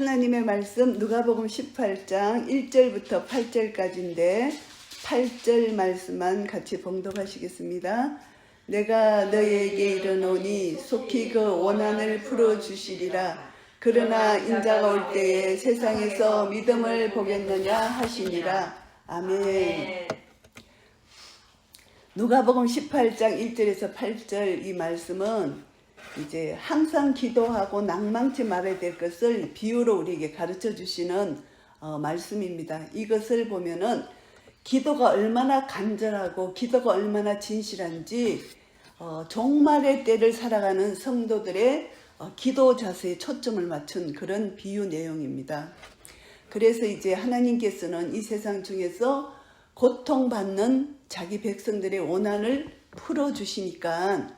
하나님의 말씀 누가복음 18장 1절부터 8절까지인데 8절 말씀만 같이 봉독하시겠습니다. 내가 너희에게 이르노니 속히 그 원한을 풀어주시리라. 그러나 인자가 올 때에 세상에서 믿음을 보겠느냐 하시니라. 아멘. 누가복음 18장 1절에서 8절 이 말씀은 이제 항상 기도하고 낭망치 말아야 될 것을 비유로 우리에게 가르쳐 주시는 말씀입니다. 이것을 보면은 기도가 얼마나 간절하고 기도가 얼마나 진실한지 종말의 때를 살아가는 성도들의 기도 자세에 초점을 맞춘 그런 비유 내용입니다. 그래서 이제 하나님께서는 이 세상 중에서 고통받는 자기 백성들의 원한을 풀어주시니까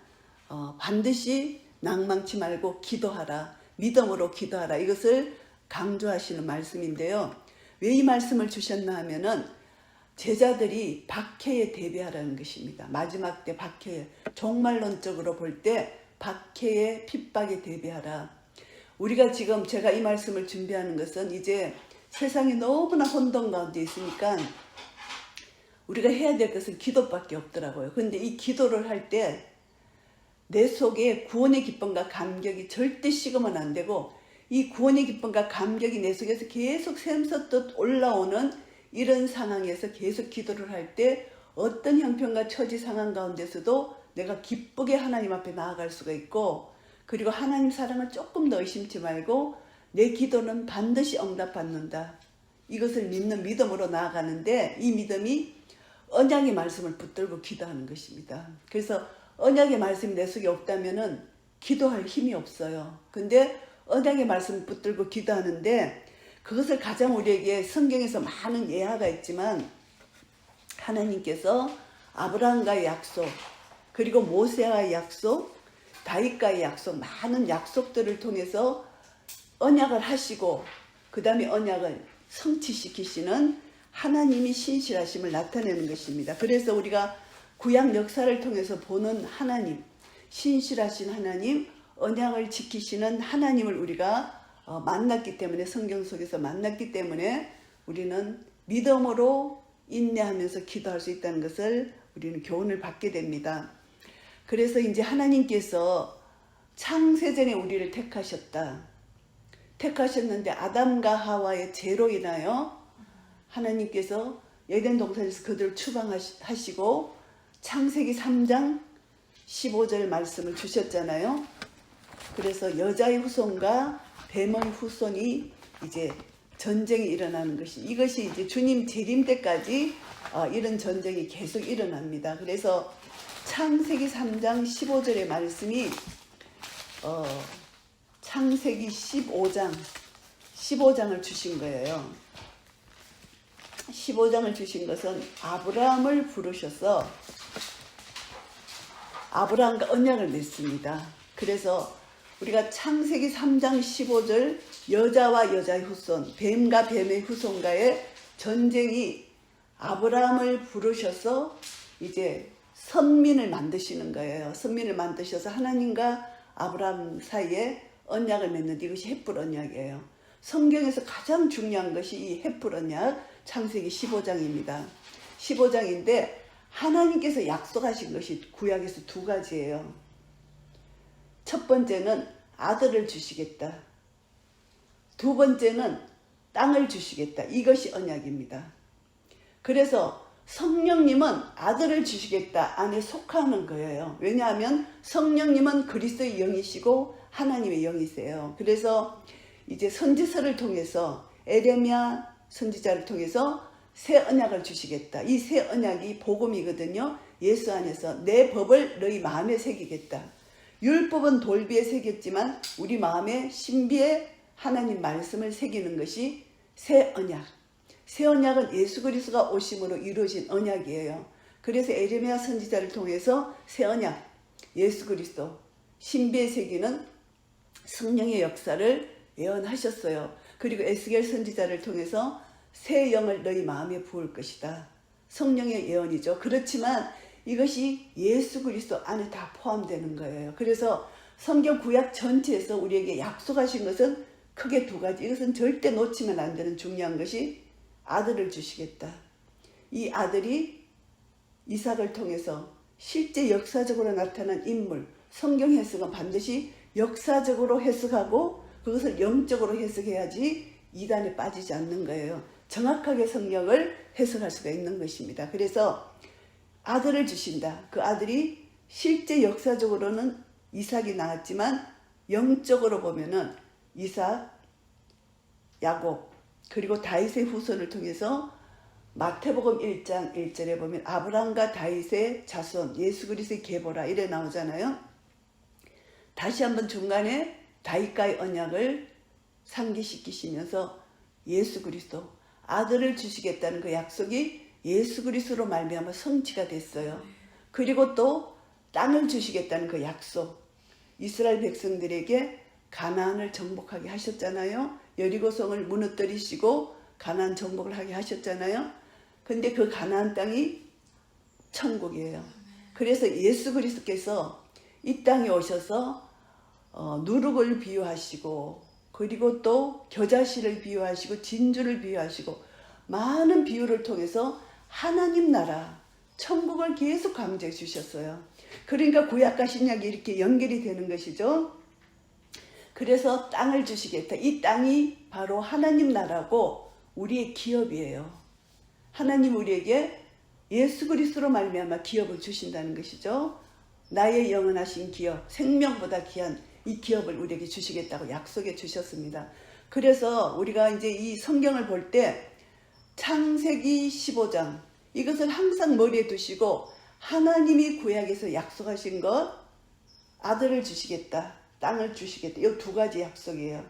반드시 낭망치 말고 기도하라. 믿음으로 기도하라. 이것을 강조하시는 말씀인데요. 왜 이 말씀을 주셨나 하면은 제자들이 박해에 대비하라는 것입니다. 마지막 때 박해에, 종말론적으로 볼 때 박해의 핍박에 대비하라. 우리가 지금 제가 이 말씀을 준비하는 것은 이제 세상이 너무나 혼돈 가운데 있으니까 우리가 해야 될 것은 기도밖에 없더라고요. 그런데 이 기도를 할 때 내 속에 구원의 기쁨과 감격이 절대 식으면 안 되고 이 구원의 기쁨과 감격이 내 속에서 계속 샘솟듯 올라오는 이런 상황에서 계속 기도를 할 때 어떤 형편과 처지 상황 가운데서도 내가 기쁘게 하나님 앞에 나아갈 수가 있고, 그리고 하나님 사랑을 조금 더 의심치 말고 내 기도는 반드시 응답받는다. 이것을 믿는 믿음으로 나아가는데 이 믿음이 언약의 말씀을 붙들고 기도하는 것입니다. 그래서 언약의 말씀이 내 속에 없다면은 기도할 힘이 없어요. 근데 언약의 말씀을 붙들고 기도하는데 그것을 가장 우리에게 성경에서 많은 예화가 있지만 하나님께서 아브라함과의 약속, 그리고 모세와의 약속, 다윗과의 약속, 많은 약속들을 통해서 언약을 하시고 그 다음에 언약을 성취시키시는 하나님이 신실하심을 나타내는 것입니다. 그래서 우리가 구약 역사를 통해서 보는 하나님, 신실하신 하나님, 언약을 지키시는 하나님을 우리가 만났기 때문에, 성경 속에서 만났기 때문에 우리는 믿음으로 인내하면서 기도할 수 있다는 것을 우리는 교훈을 받게 됩니다. 그래서 이제 하나님께서 창세전에 우리를 택하셨는데 아담과 하와의 죄로 인하여 하나님께서 에덴 동산에서 그들을 추방하시고 창세기 3장 15절 말씀을 주셨잖아요. 그래서 여자의 후손과 뱀의 후손이 이제 전쟁이 일어나는 이것이 이제 주님 재림 때까지 이런 전쟁이 계속 일어납니다. 그래서 창세기 3장 15절의 말씀이 창세기 15장을 주신 거예요. 15장을 주신 것은 아브라함을 부르셔서 아브라함과 언약을 맺습니다. 그래서 우리가 창세기 3장 15절 여자와 여자의 후손, 뱀과 뱀의 후손과의 전쟁이 아브라함을 부르셔서 이제 선민을 만드시는 거예요. 선민을 만드셔서 하나님과 아브라함 사이에 언약을 맺는데 이것이 헷불 언약이에요. 성경에서 가장 중요한 것이 이 헷불 언약, 창세기 15장입니다. 15장인데 하나님께서 약속하신 것이 구약에서 두 가지예요. 첫 번째는 아들을 주시겠다. 두 번째는 땅을 주시겠다. 이것이 언약입니다. 그래서 성령님은 아들을 주시겠다 안에 속하는 거예요. 왜냐하면 성령님은 그리스도의 영이시고 하나님의 영이세요. 그래서 이제 선지서를 통해서 에레미야 선지자를 통해서 새 언약을 주시겠다. 이 새 언약이 복음이거든요. 예수 안에서 내 법을 너희 마음에 새기겠다. 율법은 돌비에 새겼지만 우리 마음에 신비에 하나님 말씀을 새기는 것이 새 언약. 새 언약은 예수 그리스도가 오심으로 이루어진 언약이에요. 그래서 에레미야 선지자를 통해서 새 언약, 예수 그리스도, 신비에 새기는 성령의 역사를 예언하셨어요. 그리고 에스겔 선지자를 통해서 새 영을 너희 마음에 부을 것이다. 성령의 예언이죠. 그렇지만 이것이 예수 그리스도 안에 다 포함되는 거예요. 그래서 성경 구약 전체에서 우리에게 약속하신 것은 크게 두 가지. 이것은 절대 놓치면 안 되는 중요한 것이 아들을 주시겠다. 이 아들이 이삭을 통해서 실제 역사적으로 나타난 인물, 성경 해석은 반드시 역사적으로 해석하고 그것을 영적으로 해석해야지 이단에 빠지지 않는 거예요. 정확하게 성경을 해석할 수가 있는 것입니다. 그래서 아들을 주신다. 그 아들이 실제 역사적으로는 이삭이 나왔지만 영적으로 보면은 이삭, 야곱, 그리고 다윗의 후손을 통해서 마태복음 1장 1절에 보면 아브라함과 다윗의 자손, 예수 그리스도의 계보라 이래 나오잖아요. 다시 한번 중간에 다윗과의 언약을 상기시키시면서 예수 그리스도 아들을 주시겠다는 그 약속이 예수 그리스도로 말미암아 성취가 됐어요. 그리고 또 땅을 주시겠다는 그 약속, 이스라엘 백성들에게 가나안을 정복하게 하셨잖아요. 여리고성을 무너뜨리시고 가나안 정복을 하게 하셨잖아요. 근데 그 가나안 땅이 천국이에요. 그래서 예수 그리스도께서 이 땅에 오셔서 누룩을 비유하시고 그리고 또 겨자씨를 비유하시고 진주를 비유하시고 많은 비유를 통해서 하나님 나라 천국을 계속 강조해 주셨어요. 그러니까 구약과 신약이 이렇게 연결이 되는 것이죠. 그래서 땅을 주시겠다. 이 땅이 바로 하나님 나라고 우리의 기업이에요. 하나님 우리에게 예수 그리스도로 말미암아 기업을 주신다는 것이죠. 나의 영원하신 기업, 생명보다 귀한 이 기업을 우리에게 주시겠다고 약속해 주셨습니다. 그래서 우리가 이제 이 성경을 볼 때 창세기 15장 이것을 항상 머리에 두시고 하나님이 구약에서 약속하신 것 아들을 주시겠다, 땅을 주시겠다. 이 두 가지 약속이에요.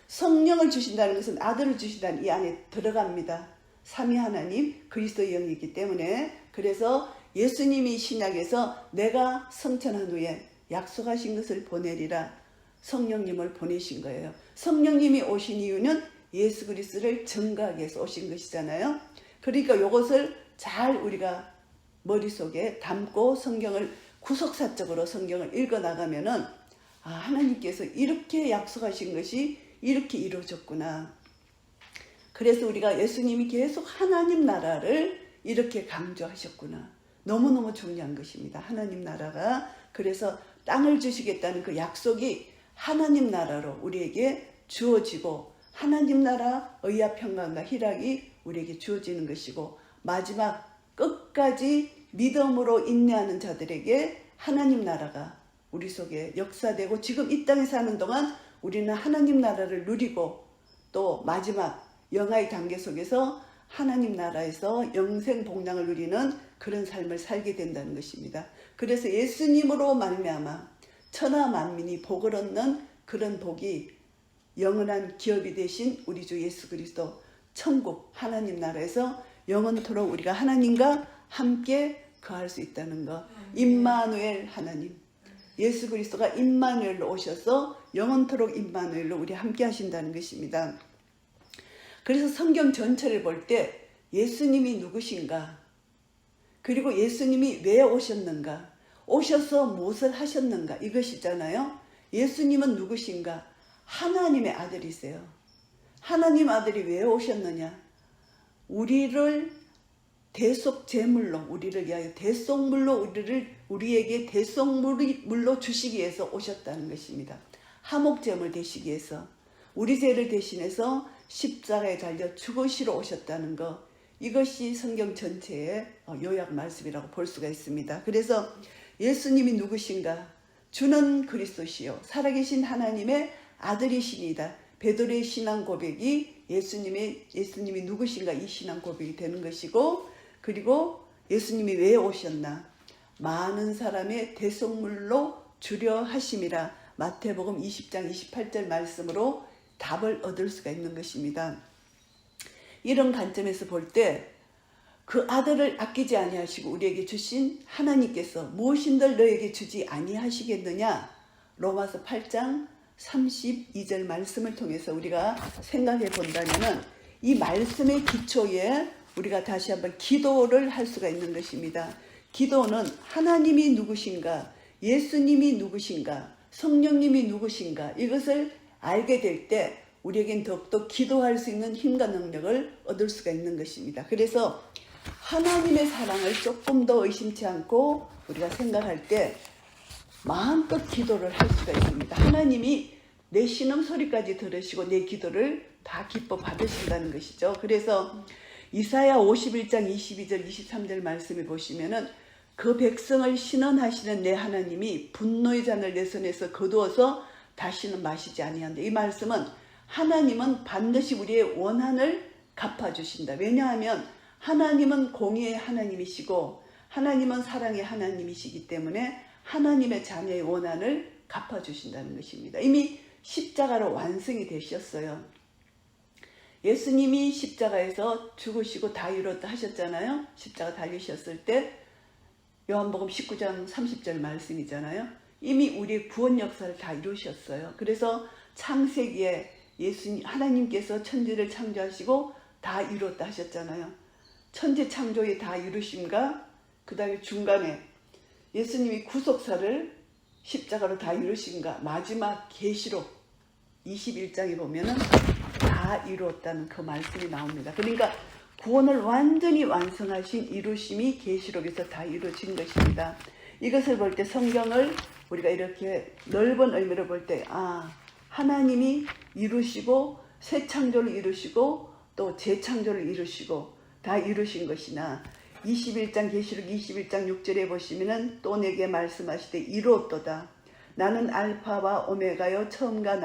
성령을 주신다는 것은 아들을 주신다는 이 안에 들어갑니다. 삼위 하나님 그리스도의 영이기 때문에 그래서 예수님이 신약에서 내가 성천한 후에 약속하신 것을 보내리라 성령님을 보내신 거예요. 성령님이 오신 이유는 예수 그리스도를 증거하기 위해서 오신 것이잖아요. 그러니까 이것을 잘 우리가 머릿속에 담고 성경을 구속사적으로 성경을 읽어나가면은 하나님께서 이렇게 약속하신 것이 이렇게 이루어졌구나. 그래서 우리가 예수님이 계속 하나님 나라를 이렇게 강조하셨구나. 너무너무 중요한 것입니다. 하나님 나라가. 그래서 땅을 주시겠다는 그 약속이 하나님 나라로 우리에게 주어지고 하나님 나라 의와 평강과 희락이 우리에게 주어지는 것이고 마지막 끝까지 믿음으로 인내하는 자들에게 하나님 나라가 우리 속에 역사되고 지금 이 땅에 사는 동안 우리는 하나님 나라를 누리고 또 마지막 영화의 단계 속에서 하나님 나라에서 영생 복락을 누리는 그런 삶을 살게 된다는 것입니다. 그래서 예수님으로 말미암아 천하 만민이 복을 얻는 그런 복이 영원한 기업이 되신 우리 주 예수 그리스도 천국 하나님 나라에서 영원토록 우리가 하나님과 함께 거할 수 있다는 것. 임마누엘 하나님 예수 그리스도가 임마누엘로 오셔서 영원토록 임마누엘로 우리 함께 하신다는 것입니다. 그래서 성경 전체를 볼 때 예수님이 누구신가? 그리고 예수님이 왜 오셨는가? 오셔서 무엇을 하셨는가? 이것이잖아요. 예수님은 누구신가? 하나님의 아들이세요. 하나님 아들이 왜 오셨느냐? 우리를 대속제물로 우리를 위하여 대속물로 우리에게 대속물로 주시기 위해서 오셨다는 것입니다. 화목제물 되시기 위해서 우리 죄를 대신해서 십자가에 달려 죽으시러 오셨다는 것. 이것이 성경 전체의 요약 말씀이라고 볼 수가 있습니다. 그래서 예수님이 누구신가? 주는 그리스도시요 살아계신 하나님의 아들이시니다. 베드로의 신앙 고백이 예수님이 누구신가 이 신앙 고백이 되는 것이고 그리고 예수님이 왜 오셨나? 많은 사람의 대속물로 주려 하심이라 마태복음 20장 28절 말씀으로 답을 얻을 수가 있는 것입니다. 이런 관점에서 볼 때 그 아들을 아끼지 아니하시고 우리에게 주신 하나님께서 무엇인들 너에게 주지 아니하시겠느냐? 로마서 8장 32절 말씀을 통해서 우리가 생각해 본다면은 이 말씀의 기초에 우리가 다시 한번 기도를 할 수가 있는 것입니다. 기도는 하나님이 누구신가, 예수님이 누구신가, 성령님이 누구신가 이것을 알게 될 때 우리에겐 더욱더 기도할 수 있는 힘과 능력을 얻을 수가 있는 것입니다. 그래서 하나님의 사랑을 조금 더 의심치 않고 우리가 생각할 때 마음껏 기도를 할 수가 있습니다. 하나님이 내 신음소리까지 들으시고 내 기도를 다 기뻐 받으신다는 것이죠. 그래서 이사야 51장 22절 23절 말씀에 보시면은 그 백성을 신원하시는 내 하나님이 분노의 잔을 내 손에서 거두어서 다시는 마시지 아니한다. 이 말씀은 하나님은 반드시 우리의 원한을 갚아주신다. 왜냐하면 하나님은 공의의 하나님이시고 하나님은 사랑의 하나님이시기 때문에 하나님의 자녀의 원한을 갚아주신다는 것입니다. 이미 십자가로 완성이 되셨어요. 예수님이 십자가에서 죽으시고 다 이뤘다 하셨잖아요. 십자가 달리셨을 때 요한복음 19장 30절 말씀이잖아요. 이미 우리의 구원 역사를 다 이루셨어요. 그래서 창세기에 예수님 하나님께서 천지를 창조하시고 다 이뤘다 하셨잖아요. 천지 창조에 다 이루심과 그 다음에 중간에 예수님이 구속사를 십자가로 다 이루신가 마지막 계시록 21장에 보면은 다 이루었다는 그 말씀이 나옵니다. 그러니까 구원을 완전히 완성하신 이루심이 계시록에서 다 이루어진 것입니다. 이것을 볼 때 성경을 우리가 이렇게 넓은 의미로 볼 때 하나님이 이루시고 새 창조를 이루시고 또 재창조를 이루시고 다 이루신 것이나 21장 계시록 21장 6절에 보시면은 또 내게 말씀하시되 이루었도다. 나는 알파와 오메가요 처음과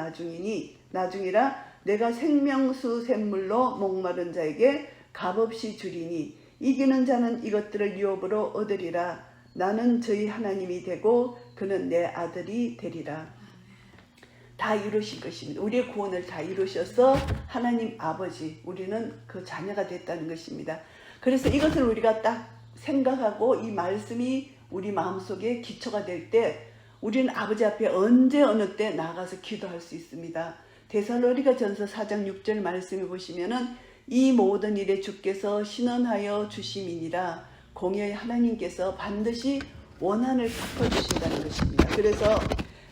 나중이라 내가 생명수 샘물로 목마른 자에게 값없이 주리니 이기는 자는 이것들을 유업으로 얻으리라. 나는 저희 하나님이 되고 그는 내 아들이 되리라. 다 이루신 것입니다. 우리의 구원을 다 이루셔서 하나님 아버지, 우리는 그 자녀가 됐다는 것입니다. 그래서 이것을 우리가 딱 생각하고 이 말씀이 우리 마음속에 기초가 될 때 우리는 아버지 앞에 언제 어느 때 나가서 기도할 수 있습니다. 데살로니가 전서 4장 6절 말씀을 보시면은 이 모든 일에 주께서 신원하여 주심이니라. 공의의 하나님께서 반드시 원한을 갚아주신다는 것입니다. 그래서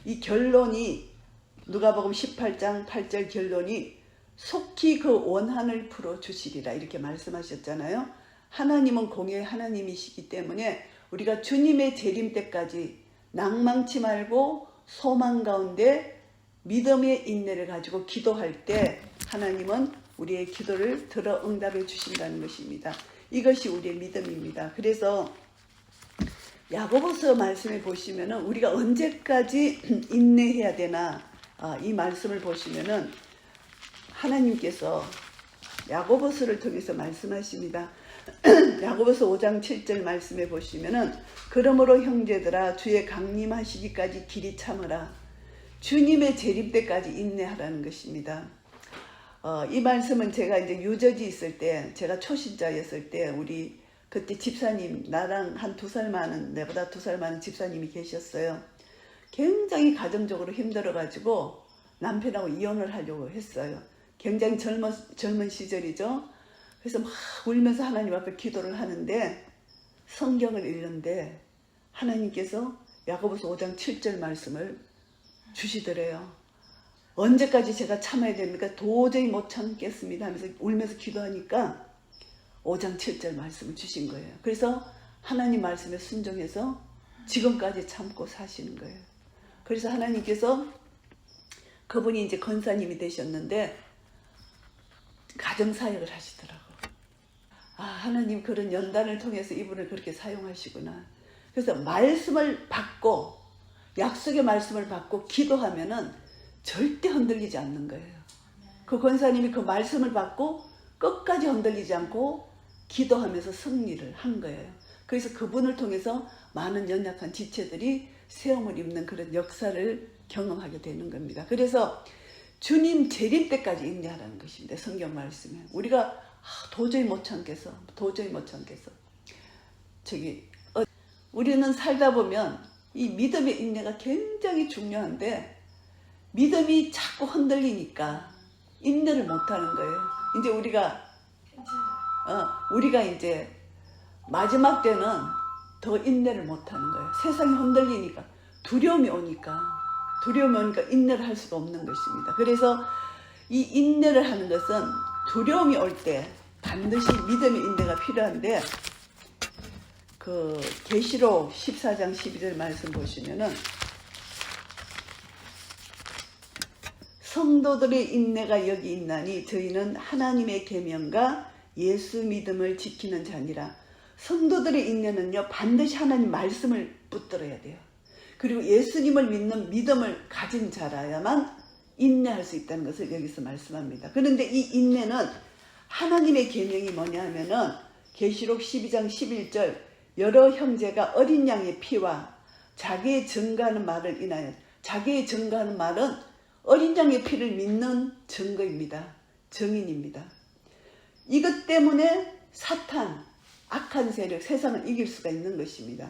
이 결론이 누가복음 18장 8절 결론이 속히 그 원한을 풀어주시리라 이렇게 말씀하셨잖아요. 하나님은 공의의 하나님이시기 때문에 우리가 주님의 재림 때까지 낭망치 말고 소망 가운데 믿음의 인내를 가지고 기도할 때 하나님은 우리의 기도를 들어 응답해 주신다는 것입니다. 이것이 우리의 믿음입니다. 그래서 야고보서 말씀을 보시면은 우리가 언제까지 인내해야 되나 이 말씀을 보시면은 하나님께서 야고보서를 통해서 말씀하십니다. 야고보서 5장 7절 말씀에 보시면은 그러므로 형제들아 주의 강림하시기까지 길이 참으라. 주님의 재림 때까지 인내하라는 것입니다. 이 말씀은 제가 이제 유저지 있을 때, 제가 초신자였을 때, 우리 그때 집사님, 나랑 한 2살 많은, 내보다 2살 많은 집사님이 계셨어요. 굉장히 가정적으로 힘들어가지고 남편하고 이혼을 하려고 했어요. 굉장히 젊은 시절이죠. 그래서 막 울면서 하나님 앞에 기도를 하는데 성경을 읽는데 하나님께서 야고보서 5장 7절 말씀을 주시더래요. 언제까지 제가 참아야 됩니까? 도저히 못 참겠습니다 하면서 울면서 기도하니까 5장 7절 말씀을 주신 거예요. 그래서 하나님 말씀에 순종해서 지금까지 참고 사시는 거예요. 그래서 하나님께서 그분이 이제 권사님이 되셨는데 가정사역을 하시더라고. 하나님 그런 연단을 통해서 이분을 그렇게 사용하시구나. 그래서 말씀을 받고 약속의 말씀을 받고 기도하면은 절대 흔들리지 않는 거예요. 그 권사님이 그 말씀을 받고 끝까지 흔들리지 않고 기도하면서 승리를 한 거예요. 그래서 그분을 통해서 많은 연약한 지체들이 세움을 입는 그런 역사를 경험하게 되는 겁니다. 그래서 주님 재림 때까지 인내하라는 것입니다. 성경 말씀에. 우리가 도저히 못 참겠어. 우리는 살다 보면 이 믿음의 인내가 굉장히 중요한데 믿음이 자꾸 흔들리니까 인내를 못하는 거예요. 이제 우리가 이제 마지막 때는 더 인내를 못하는 거예요. 세상이 흔들리니까 두려움이 오니까 인내를 할 수가 없는 것입니다. 그래서 이 인내를 하는 것은 두려움이 올 때 반드시 믿음의 인내가 필요한데, 그 계시록 14장 12절 말씀 보시면은 성도들의 인내가 여기 있나니 저희는 하나님의 계명과 예수 믿음을 지키는 자니라. 성도들의 인내는요, 반드시 하나님 말씀을 붙들어야 돼요. 그리고 예수님을 믿는 믿음을 가진 자라야만 인내할 수 있다는 것을 여기서 말씀합니다. 그런데 이 인내는 하나님의 계명이 뭐냐 하면은 계시록 12장 11절 여러 형제가 어린 양의 피와 자기의 증거하는 말을 인하여, 자기의 증거하는 말은 어린 양의 피를 믿는 증거입니다. 증인입니다. 이것 때문에 사탄, 악한 세력, 세상을 이길 수가 있는 것입니다.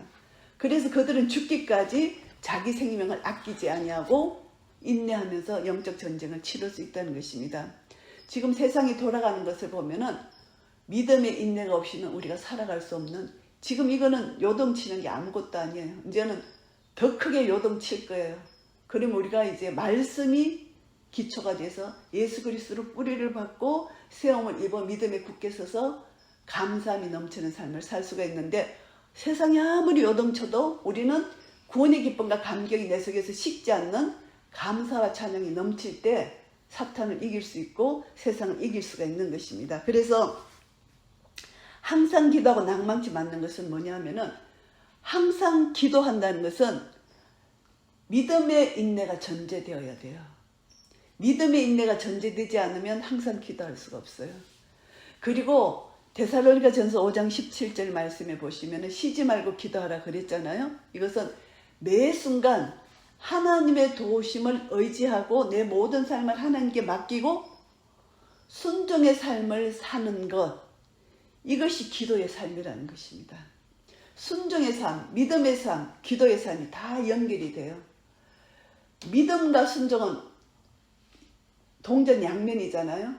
그래서 그들은 죽기까지 자기 생명을 아끼지 아니하고 인내하면서 영적 전쟁을 치를 수 있다는 것입니다. 지금 세상이 돌아가는 것을 보면은 믿음의 인내가 없이는 우리가 살아갈 수 없는, 지금 이거는 요동치는 게 아무것도 아니에요. 이제는 더 크게 요동칠 거예요. 그러면 우리가 이제 말씀이 기초가 돼서 예수 그리스도로 뿌리를 받고 세움을 입어 믿음에 굳게 서서 감사함이 넘치는 삶을 살 수가 있는데, 세상이 아무리 요동쳐도 우리는 구원의 기쁨과 감격이 내 속에서 식지 않는 감사와 찬양이 넘칠 때 사탄을 이길 수 있고 세상을 이길 수가 있는 것입니다. 그래서 항상 기도하고 낭망치 맞는 것은 뭐냐면은, 항상 기도한다는 것은 믿음의 인내가 전제되어야 돼요. 믿음의 인내가 전제되지 않으면 항상 기도할 수가 없어요. 그리고 데살로니가 전서 5장 17절 말씀에 보시면 쉬지 말고 기도하라 그랬잖아요. 이것은 매 순간 하나님의 도우심을 의지하고 내 모든 삶을 하나님께 맡기고 순종의 삶을 사는 것, 이것이 기도의 삶이라는 것입니다. 순종의 삶, 믿음의 삶, 기도의 삶이 다 연결이 돼요. 믿음과 순종은 동전 양면이잖아요.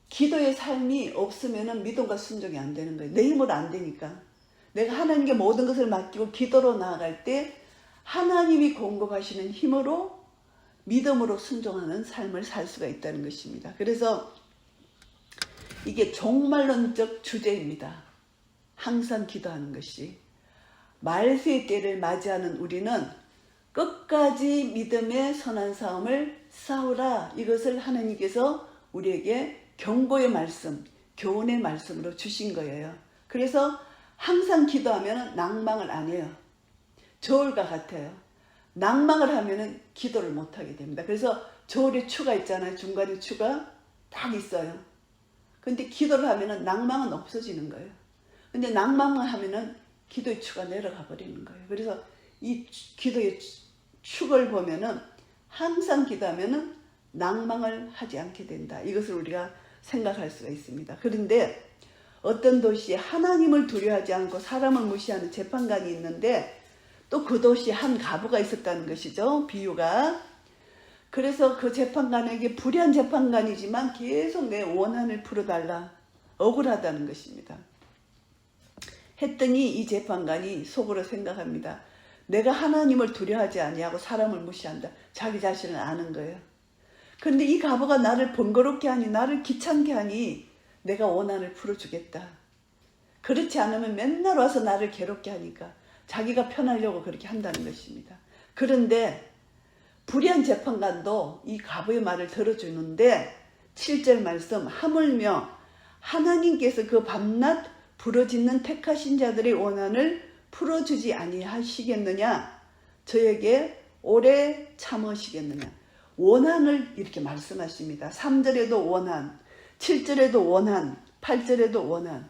기도의 삶이 없으면 믿음과 순종이 안 되는 거예요. 내 힘으로 안 되니까. 내가 하나님께 모든 것을 맡기고 기도로 나아갈 때 하나님이 공급하시는 힘으로 믿음으로 순종하는 삶을 살 수가 있다는 것입니다. 그래서 이게 종말론적 주제입니다. 항상 기도하는 것이. 말세의 때를 맞이하는 우리는 끝까지 믿음의 선한 싸움을 싸우라. 이것을 하나님께서 우리에게 경고의 말씀, 교훈의 말씀으로 주신 거예요. 그래서 항상 기도하면 낭망을 안 해요. 저울과 같아요. 낭망을 하면 기도를 못하게 됩니다. 그래서 저울에 추가 있잖아요. 중간에 추가 딱 있어요. 근데 기도를 하면 낭망은 없어지는 거예요. 근데 낭망을 하면 기도의 추가 내려가 버리는 거예요. 그래서 이 기도의 축을 보면은 항상 기도하면은 낭망을 하지 않게 된다. 이것을 우리가 생각할 수가 있습니다. 그런데 어떤 도시에 하나님을 두려워하지 않고 사람을 무시하는 재판관이 있는데 또 그 도시에 한 과부가 있었다는 것이죠. 비유가. 그래서 그 재판관에게 불의한 재판관이지만 계속 내 원한을 풀어달라. 억울하다는 것입니다. 했더니 이 재판관이 속으로 생각합니다. 내가 하나님을 두려워하지 아니하고 사람을 무시한다. 자기 자신을 아는 거예요. 그런데 이 과부가 나를 번거롭게 하니, 나를 귀찮게 하니 내가 원한을 풀어주겠다. 그렇지 않으면 맨날 와서 나를 괴롭게 하니까 자기가 편하려고 그렇게 한다는 것입니다. 그런데 불의한 재판관도 이 과부의 말을 들어주는데 7절 말씀, 하물며 하나님께서 그 밤낮 부르짖는 택하신 자들의 원한을 풀어주지 아니하시겠느냐, 저에게 오래 참으시겠느냐. 원한을 이렇게 말씀하십니다. 3절에도 원한, 7절에도 원한, 8절에도 원한.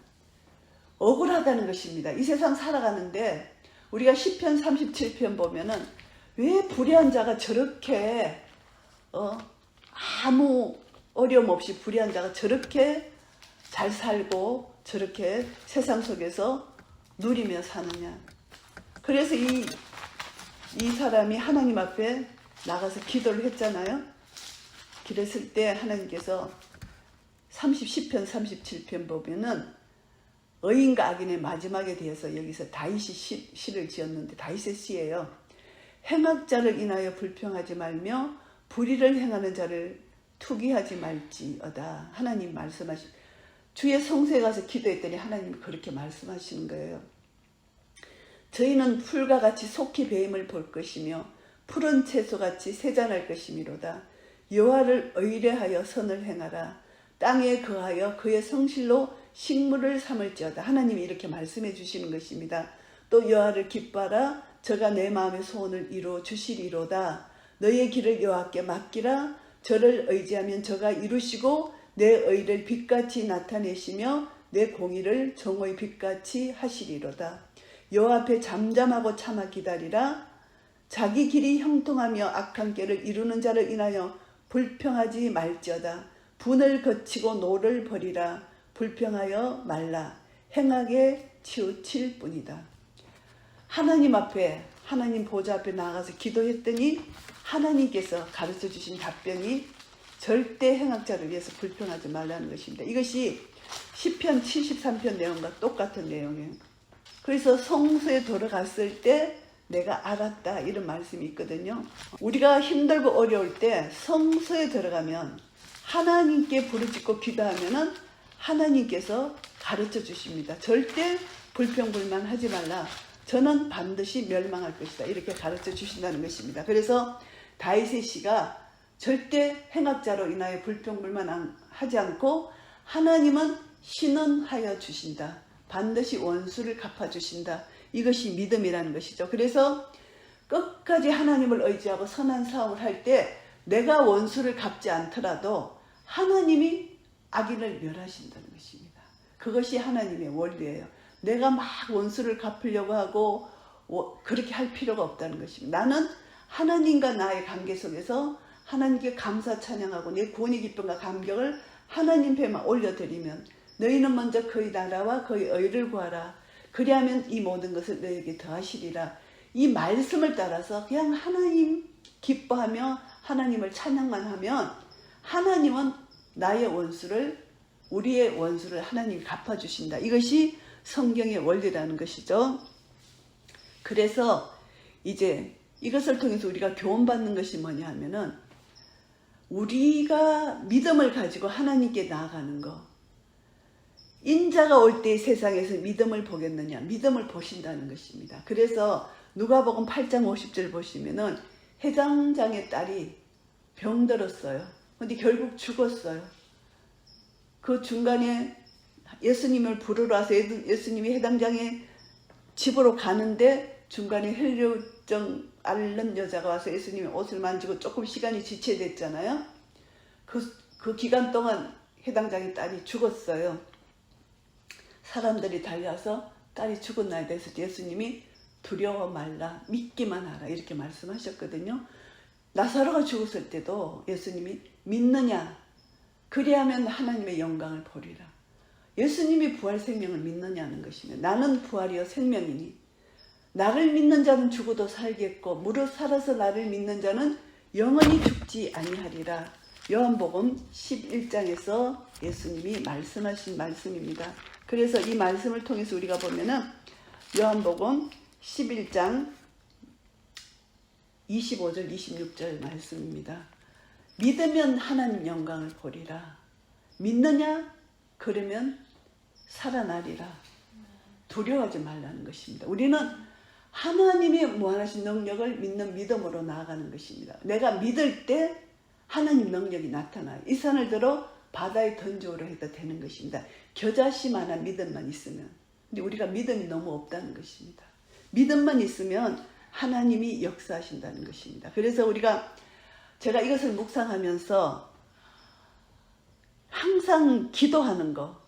억울하다는 것입니다. 이 세상 살아가는데 우리가 시편 37편 보면은 왜 불의한 자가 저렇게 아무 어려움 없이 불의한 자가 저렇게 잘 살고 저렇게 세상 속에서 누리며 사느냐. 그래서 이 사람이 하나님 앞에 나가서 기도를 했잖아요. 그랬을 때 하나님께서 시편 37편 보면은 의인과 악인의 마지막에 대해서 여기서 다윗이 시를 지었는데, 다윗의 시예요. 행악자를 인하여 불평하지 말며 불의를 행하는 자를 투기하지 말지어다. 하나님 말씀하신, 주의 성소에 가서 기도했더니 하나님이 그렇게 말씀하시는 거예요. 저희는 풀과 같이 속히 배임을 볼 것이며 푸른 채소같이 세잔할 것이미로다. 여호와를 의뢰하여 선을 행하라. 땅에 거하여 그의 성실로 식물을 삼을지어다. 하나님이 이렇게 말씀해 주시는 것입니다. 또 여호와를 기뻐하라. 저가 내 마음의 소원을 이루어 주시리로다. 너의 길을 여호와께 맡기라. 저를 의지하면 저가 이루시고 내 의를 빛같이 나타내시며 내 공의를 정오의 빛같이 하시리로다. 여호와 앞에 잠잠하고 참아 기다리라. 자기 길이 형통하며 악한 길을 이루는 자를 인하여 불평하지 말지어다. 분을 거치고 노를 버리라. 불평하여 말라. 행하게 치우칠 뿐이다. 하나님 앞에, 하나님 보좌 앞에 나가서 기도했더니 하나님께서 가르쳐 주신 답변이 절대 행악자를 위해서 불평하지 말라는 것입니다. 이것이 시편 73편 내용과 똑같은 내용이에요. 그래서 성소에 들어갔을 때 내가 알았다, 이런 말씀이 있거든요. 우리가 힘들고 어려울 때 성소에 들어가면 하나님께 부르짖고 기도하면은 하나님께서 가르쳐 주십니다. 절대 불평불만 하지 말라. 저는 반드시 멸망할 것이다. 이렇게 가르쳐 주신다는 것입니다. 그래서 다윗의 시가 절대 행악자로 인하여 불평불만 하지 않고 하나님은 신원하여 주신다. 반드시 원수를 갚아주신다. 이것이 믿음이라는 것이죠. 그래서 끝까지 하나님을 의지하고 선한 싸움을 할 때 내가 원수를 갚지 않더라도 하나님이 악인을 멸하신다는 것입니다. 그것이 하나님의 원리예요. 내가 막 원수를 갚으려고 하고 그렇게 할 필요가 없다는 것입니다. 나는 하나님과 나의 관계 속에서 하나님께 감사 찬양하고 내 구원의 기쁨과 감격을 하나님 께만 올려드리면 너희는 먼저 그의 나라와 그의 의를 구하라. 그리하면 이 모든 것을 너희에게 더하시리라. 이 말씀을 따라서 그냥 하나님 기뻐하며 하나님을 찬양만 하면 하나님은 나의 원수를, 우리의 원수를 하나님이 갚아주신다. 이것이 성경의 원리라는 것이죠. 그래서 이제 이것을 통해서 우리가 교훈받는 것이 뭐냐 하면은 우리가 믿음을 가지고 하나님께 나아가는 것. 인자가 올 때 세상에서 믿음을 보겠느냐? 믿음을 보신다는 것입니다. 그래서 누가복음 8장 50절 보시면은 해당장의 딸이 병들었어요. 근데 결국 죽었어요. 그 중간에 예수님을 부르러 와서 예수님이 해당장의 집으로 가는데 중간에 혈류증 앓는 여자가 와서 예수님의 옷을 만지고 조금 시간이 지체됐잖아요. 그 기간 동안 해당장의 딸이 죽었어요. 사람들이 달려와서 딸이 죽었나에 대해서 예수님이 두려워 말라, 믿기만 하라, 이렇게 말씀하셨거든요. 나사로가 죽었을 때도 예수님이 믿느냐, 그리하면 하나님의 영광을 보리라. 예수님이 부활 생명을 믿느냐는 것입니다. 나는 부활이요 생명이니 나를 믿는 자는 죽어도 살겠고 무릇 살아서 나를 믿는 자는 영원히 죽지 아니하리라. 요한복음 11장에서 예수님이 말씀하신 말씀입니다. 그래서 이 말씀을 통해서 우리가 보면은 요한복음 11장 25절 26절 말씀입니다. 믿으면 하나님 영광을 보리라. 믿느냐? 그러면 살아나리라. 두려워하지 말라는 것입니다. 우리는 하나님의 무한하신 능력을 믿는 믿음으로 나아가는 것입니다. 내가 믿을 때 하나님 능력이 나타나요. 이 산을 들어 바다에 던져오라 해도 되는 것입니다. 겨자씨만한 믿음만 있으면. 근데 우리가 믿음이 너무 없다는 것입니다. 믿음만 있으면 하나님이 역사하신다는 것입니다. 그래서 제가 이것을 묵상하면서 항상 기도하는 거.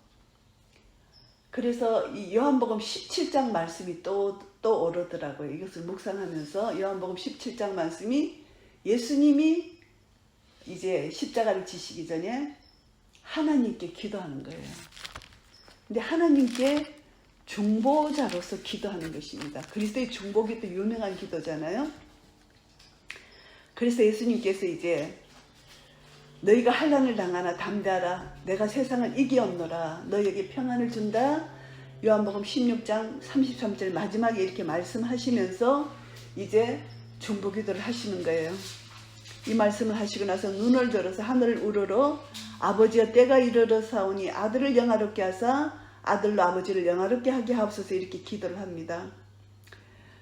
그래서 이 요한복음 17장 말씀이 또 오르더라고요. 이것을 묵상하면서 요한복음 17장 말씀이 예수님이 이제 십자가를 지시기 전에 하나님께 기도하는 거예요. 근데 하나님께 중보자로서 기도하는 것입니다. 그리스도의 중보기 또 유명한 기도잖아요. 그래서 예수님께서 이제 너희가 환난을 당하나 담대하라. 내가 세상을 이기었노라. 너희에게 평안을 준다. 요한복음 16장 33절 마지막에 이렇게 말씀하시면서 이제 중보기도를 하시는 거예요. 이 말씀을 하시고 나서 눈을 들어서 하늘을 우러러 아버지여 때가 이르러 사오니 아들을 영화롭게 하사 아들로 아버지를 영화롭게 하게 하옵소서 이렇게 기도를 합니다.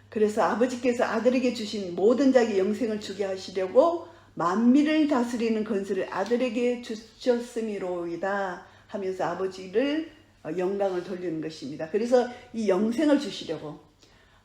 그래서 아버지께서 아들에게 주신 모든 자에게 영생을 주게 하시려고 만민을 다스리는 건설을 아들에게 주셨음이로이다 하면서 아버지를 영광을 돌리는 것입니다. 그래서 이 영생을 주시려고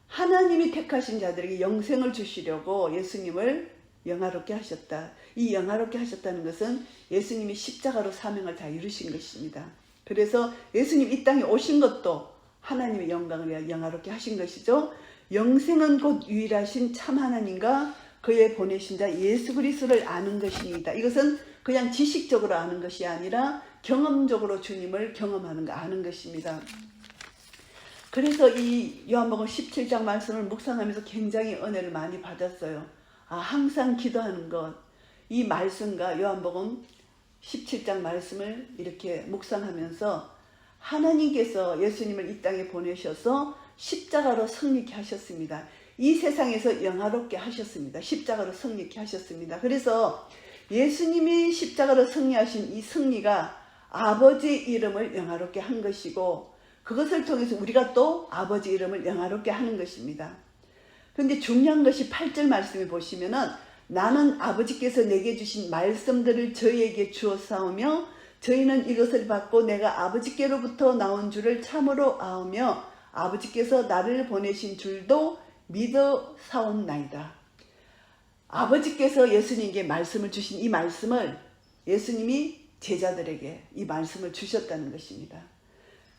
하나님이 택하신 자들에게 영생을 주시려고 예수님을 영화롭게 하셨다. 이 영화롭게 하셨다는 것은 예수님이 십자가로 사명을 다 이루신 것입니다. 그래서 예수님 이 땅에 오신 것도 하나님의 영광을 위하여 영화롭게 하신 것이죠. 영생은 곧 유일하신 참 하나님과 그의 보내신 자 예수 그리스도를 아는 것입니다. 이것은 그냥 지식적으로 아는 것이 아니라 경험적으로 주님을 경험하는 거 아는 것입니다. 그래서 이 요한복음 17장 말씀을 묵상하면서 굉장히 은혜를 많이 받았어요. 항상 기도하는 것, 이 말씀과 요한복음 17장 말씀을 이렇게 묵상하면서 하나님께서 예수님을 이 땅에 보내셔서 십자가로 승리케 하셨습니다. 이 세상에서 영화롭게 하셨습니다. 십자가로 승리케 하셨습니다. 그래서 예수님이 십자가로 승리하신 이 승리가 아버지 이름을 영화롭게 한 것이고 그것을 통해서 우리가 또 아버지 이름을 영화롭게 하는 것입니다. 그런데 중요한 것이 8절 말씀에 보시면은 나는 아버지께서 내게 주신 말씀들을 저희에게 주었사오며 저희는 이것을 받고 내가 아버지께로부터 나온 줄을 참으로 아오며 아버지께서 나를 보내신 줄도 믿어 사옵나이다. 아버지께서 예수님에게 말씀을 주신 이 말씀을 예수님이 제자들에게 이 말씀을 주셨다는 것입니다.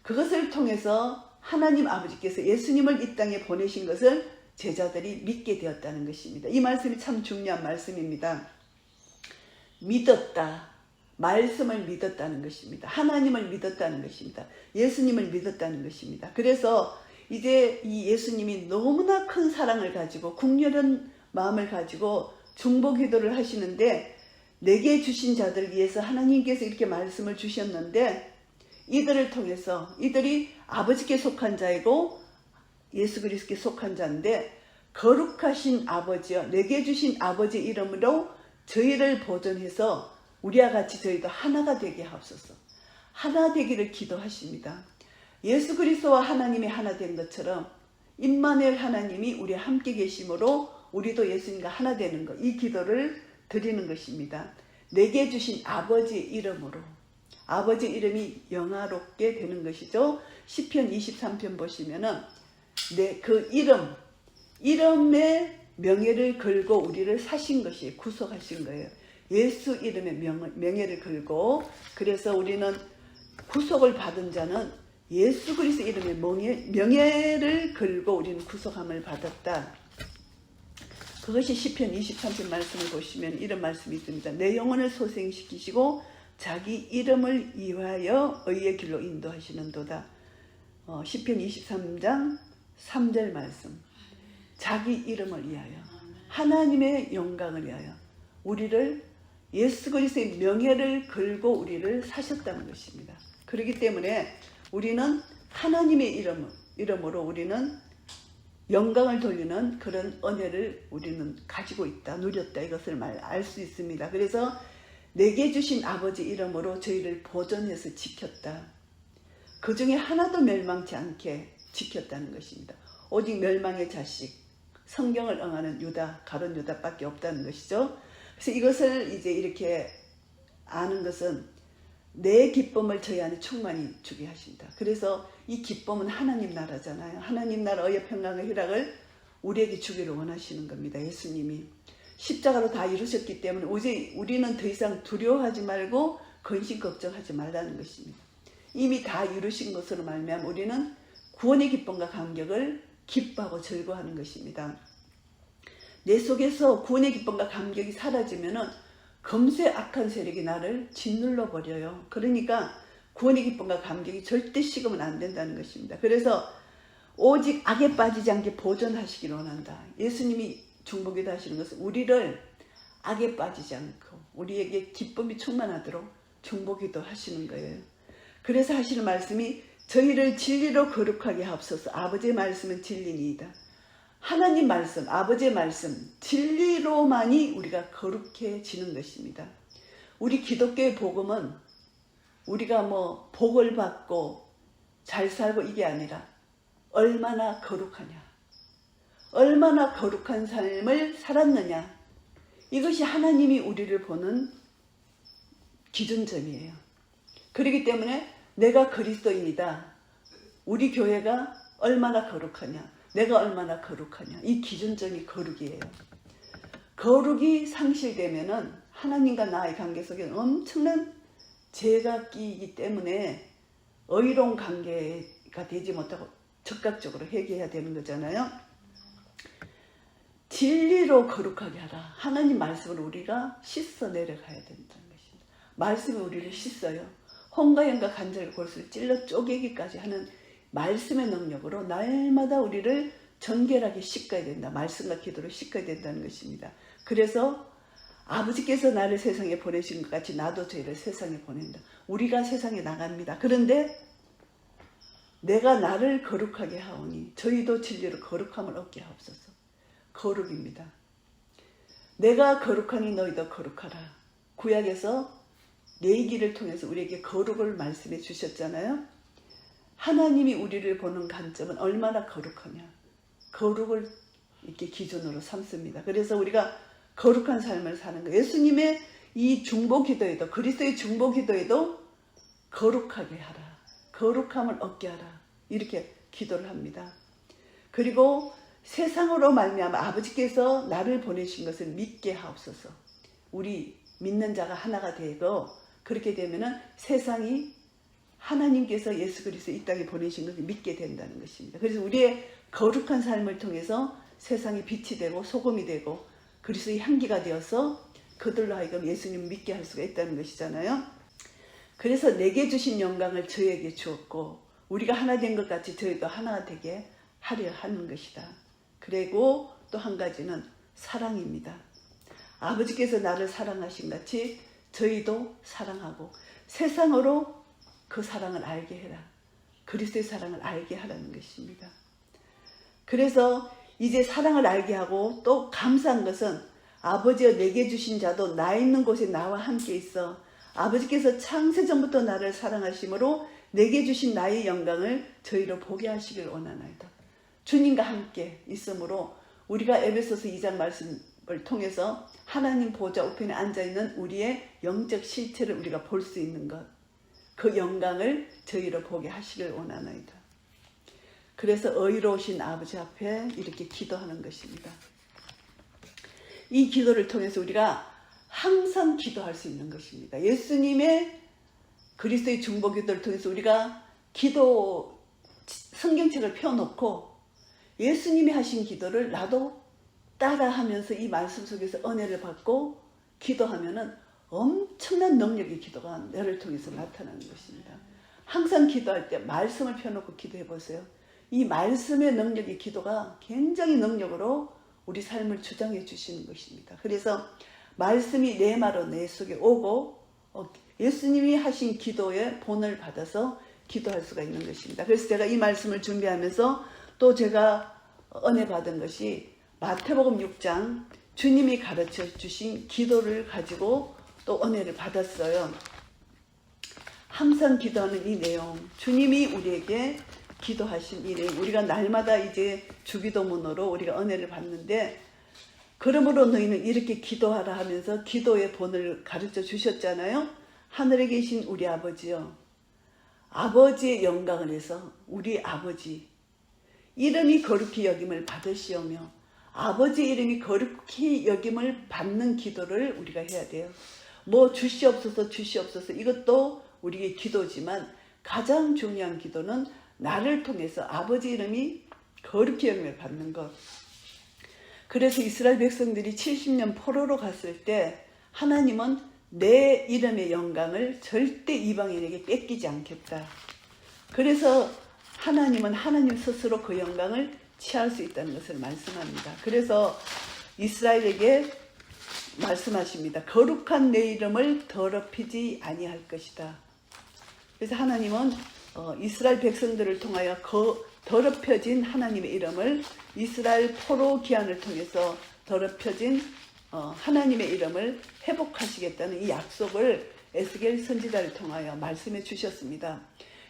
그것을 통해서 하나님 아버지께서 예수님을 이 땅에 보내신 것을 제자들이 믿게 되었다는 것입니다. 이 말씀이 참 중요한 말씀입니다. 믿었다. 말씀을 믿었다는 것입니다. 하나님을 믿었다는 것입니다. 예수님을 믿었다는 것입니다. 그래서 이제 이 예수님이 너무나 큰 사랑을 가지고 국률한 마음을 가지고 중보기도를 하시는데 내게 주신 자들을 위해서 하나님께서 이렇게 말씀을 주셨는데 이들을 통해서 이들이 아버지께 속한 자이고 예수 그리스도께 속한 자인데 거룩하신 아버지여 내게 주신 아버지 이름으로 저희를 보존해서 우리와 같이 저희도 하나가 되게 하옵소서. 하나 되기를 기도하십니다. 예수 그리스도와 하나님이 하나 된 것처럼 임마누엘 하나님이 우리와 함께 계심으로 우리도 예수님과 하나 되는 것, 이 기도를 드리는 것입니다. 내게 주신 아버지 이름으로 아버지 이름이 영화롭게 되는 것이죠. 시편 23편 보시면은 그 이름의 명예를 걸고 우리를 사신 것이 구속하신 거예요. 예수 이름의 명예를 걸고 그래서 우리는 구속을 받은 자는 예수 그리스도 이름의 명예를 걸고 우리는 구속함을 받았다. 그것이 시편 23편 말씀을 보시면 이런 말씀이 있습니다. 내 영혼을 소생시키시고 자기 이름을 위하여 의의 길로 인도하시는도다. 시편 23장 3절 말씀. 자기 이름을 위하여 하나님의 영광을 위하여 우리를 예수 그리스도의 명예를 걸고 우리를 사셨다는 것입니다. 그렇기 때문에 우리는 하나님의 이름으로 우리는 영광을 돌리는 그런 은혜를 우리는 가지고 있다, 누렸다 이것을 알 수 있습니다. 그래서 내게 주신 아버지 이름으로 저희를 보존해서 지켰다. 그 중에 하나도 멸망치 않게 지켰다는 것입니다. 오직 멸망의 자식, 성경을 응하는 유다, 가룟 유다밖에 없다는 것이죠. 그래서 이것을 이제 이렇게 아는 것은 내 기쁨을 저희 안에 충만히 주게 하신다. 그래서 이 기쁨은 하나님 나라잖아요. 하나님 나라의 평강과 희락을 우리에게 주기를 원하시는 겁니다. 예수님이 십자가로 다 이루셨기 때문에 우리는 더 이상 두려워하지 말고 근심 걱정하지 말라는 것입니다. 이미 다 이루신 것으로 말미암아 우리는 구원의 기쁨과 감격을 기뻐하고 즐거워하는 것입니다. 내 속에서 구원의 기쁨과 감격이 사라지면은 금세 악한 세력이 나를 짓눌러 버려요. 그러니까 구원의 기쁨과 감격이 절대 식으면 안 된다는 것입니다. 그래서 오직 악에 빠지지 않게 보존하시기를 원한다. 예수님이 중보기도 하시는 것은 우리를 악에 빠지지 않고 우리에게 기쁨이 충만하도록 중보기도 하시는 거예요. 그래서 하시는 말씀이 저희를 진리로 거룩하게 하옵소서. 아버지의 말씀은 진리니이다. 하나님 말씀, 아버지의 말씀, 진리로만이 우리가 거룩해지는 것입니다. 우리 기독교의 복음은 우리가 뭐 복을 받고 잘 살고 이게 아니라 얼마나 거룩하냐, 얼마나 거룩한 삶을 살았느냐, 이것이 하나님이 우리를 보는 기준점이에요. 그렇기 때문에 내가 그리스도인이다, 우리 교회가 얼마나 거룩하냐, 내가 얼마나 거룩하냐, 이 기준점이 거룩이에요. 거룩이 상실되면은 하나님과 나의 관계 속에 엄청난 죄가 끼이기 때문에 의로운 관계가 되지 못하고 즉각적으로 회개해야 되는 거잖아요. 진리로 거룩하게 하라. 하나님 말씀을 우리가 씻어 내려가야 된다는 것입니다. 말씀이 우리를 씻어요. 홍과 연과 간절히 골수를 찔러 쪼개기까지 하는 말씀의 능력으로 날마다 우리를 정결하게 씻어야 된다. 말씀과 기도로 씻어야 된다는 것입니다. 그래서 아버지께서 나를 세상에 보내신 것 같이 나도 저희를 세상에 보낸다. 우리가 세상에 나갑니다. 그런데 내가 나를 거룩하게 하오니 저희도 진리로 거룩함을 얻게 하옵소서. 거룩입니다. 내가 거룩하니 너희도 거룩하라. 구약에서 레위기를 통해서 우리에게 거룩을 말씀해 주셨잖아요. 하나님이 우리를 보는 관점은 얼마나 거룩하냐, 거룩을 이렇게 기준으로 삼습니다. 그래서 우리가 거룩한 삶을 사는 거예요. 예수님의 이 중보 기도에도, 그리스도의 중보 기도에도 거룩하게 하라, 거룩함을 얻게 하라, 이렇게 기도를 합니다. 그리고 세상으로 말미암아 아버지께서 나를 보내신 것을 믿게 하옵소서. 우리 믿는 자가 하나가 되고, 그렇게 되면은 세상이 하나님께서 예수 그리스도 이 땅에 보내신 것을 믿게 된다는 것입니다. 그래서 우리의 거룩한 삶을 통해서 세상이 빛이 되고 소금이 되고 그리스도의 향기가 되어서 그들로 하여금 예수님을 믿게 할 수가 있다는 것이잖아요. 그래서 내게 주신 영광을 저에게 주었고 우리가 하나 된 것 같이 저희도 하나 되게 하려 하는 것이다. 그리고 또 한 가지는 사랑입니다. 아버지께서 나를 사랑하신 같이 저희도 사랑하고 세상으로 그 사랑을 알게 해라. 그리스도의 사랑을 알게 하라는 것입니다. 그래서 이제 사랑을 알게 하고 또 감사한 것은 아버지가 내게 주신 자도 나 있는 곳에 나와 함께 있어 아버지께서 창세전부터 나를 사랑하심으로 내게 주신 나의 영광을 저희로 보게 하시길 원하나이다. 주님과 함께 있으므로 우리가 에베소서 2장 말씀을 통해서 하나님 보좌 우편에 앉아있는 우리의 영적 실체를 우리가 볼 수 있는 것, 그 영광을 저희로 보게 하시길 원하나이다. 그래서 의로우신 아버지 앞에 이렇게 기도하는 것입니다. 이 기도를 통해서 우리가 항상 기도할 수 있는 것입니다. 예수님의 그리스도의 중보 기도를 통해서 우리가 기도 성경책을 펴놓고 예수님이 하신 기도를 나도 따라하면서 이 말씀 속에서 은혜를 받고 기도하면은 엄청난 능력의 기도가 너를 통해서 나타나는 것입니다. 항상 기도할 때 말씀을 펴놓고 기도해 보세요. 이 말씀의 능력의 기도가 굉장히 능력으로 우리 삶을 주장해 주시는 것입니다. 그래서 말씀이 내 말로 내 속에 오고 예수님이 하신 기도의 본을 받아서 기도할 수가 있는 것입니다. 그래서 제가 이 말씀을 준비하면서 또 제가 은혜 받은 것이 마태복음 6장 주님이 가르쳐 주신 기도를 가지고 또 은혜를 받았어요. 항상 기도하는 이 내용, 주님이 우리에게 기도하신 이 내용, 우리가 날마다 이제 주기도문으로 우리가 은혜를 받는데 그러므로 너희는 이렇게 기도하라 하면서 기도의 본을 가르쳐 주셨잖아요. 하늘에 계신 우리 아버지요, 아버지의 영광을 위해서 우리 아버지 이름이 거룩히 여김을 받으시오며 아버지 이름이 거룩히 여김을 받는 기도를 우리가 해야 돼요. 뭐 주시옵소서 주시옵소서 이것도 우리의 기도지만 가장 중요한 기도는 나를 통해서 아버지 이름이 거룩히 여김을 받는 것. 그래서 이스라엘 백성들이 70년 포로로 갔을 때 하나님은 내 이름의 영광을 절대 이방인에게 뺏기지 않겠다. 그래서 하나님은 하나님 스스로 그 영광을 취할 수 있다는 것을 말씀합니다. 그래서 이스라엘에게 말씀하십니다. 거룩한 내 이름을 더럽히지 아니할 것이다. 그래서 하나님은 이스라엘 백성들을 통하여 더럽혀진 하나님의 이름을 이스라엘 포로 기한을 통해서 더럽혀진 하나님의 이름을 회복하시겠다는 이 약속을 에스겔 선지자를 통하여 말씀해 주셨습니다.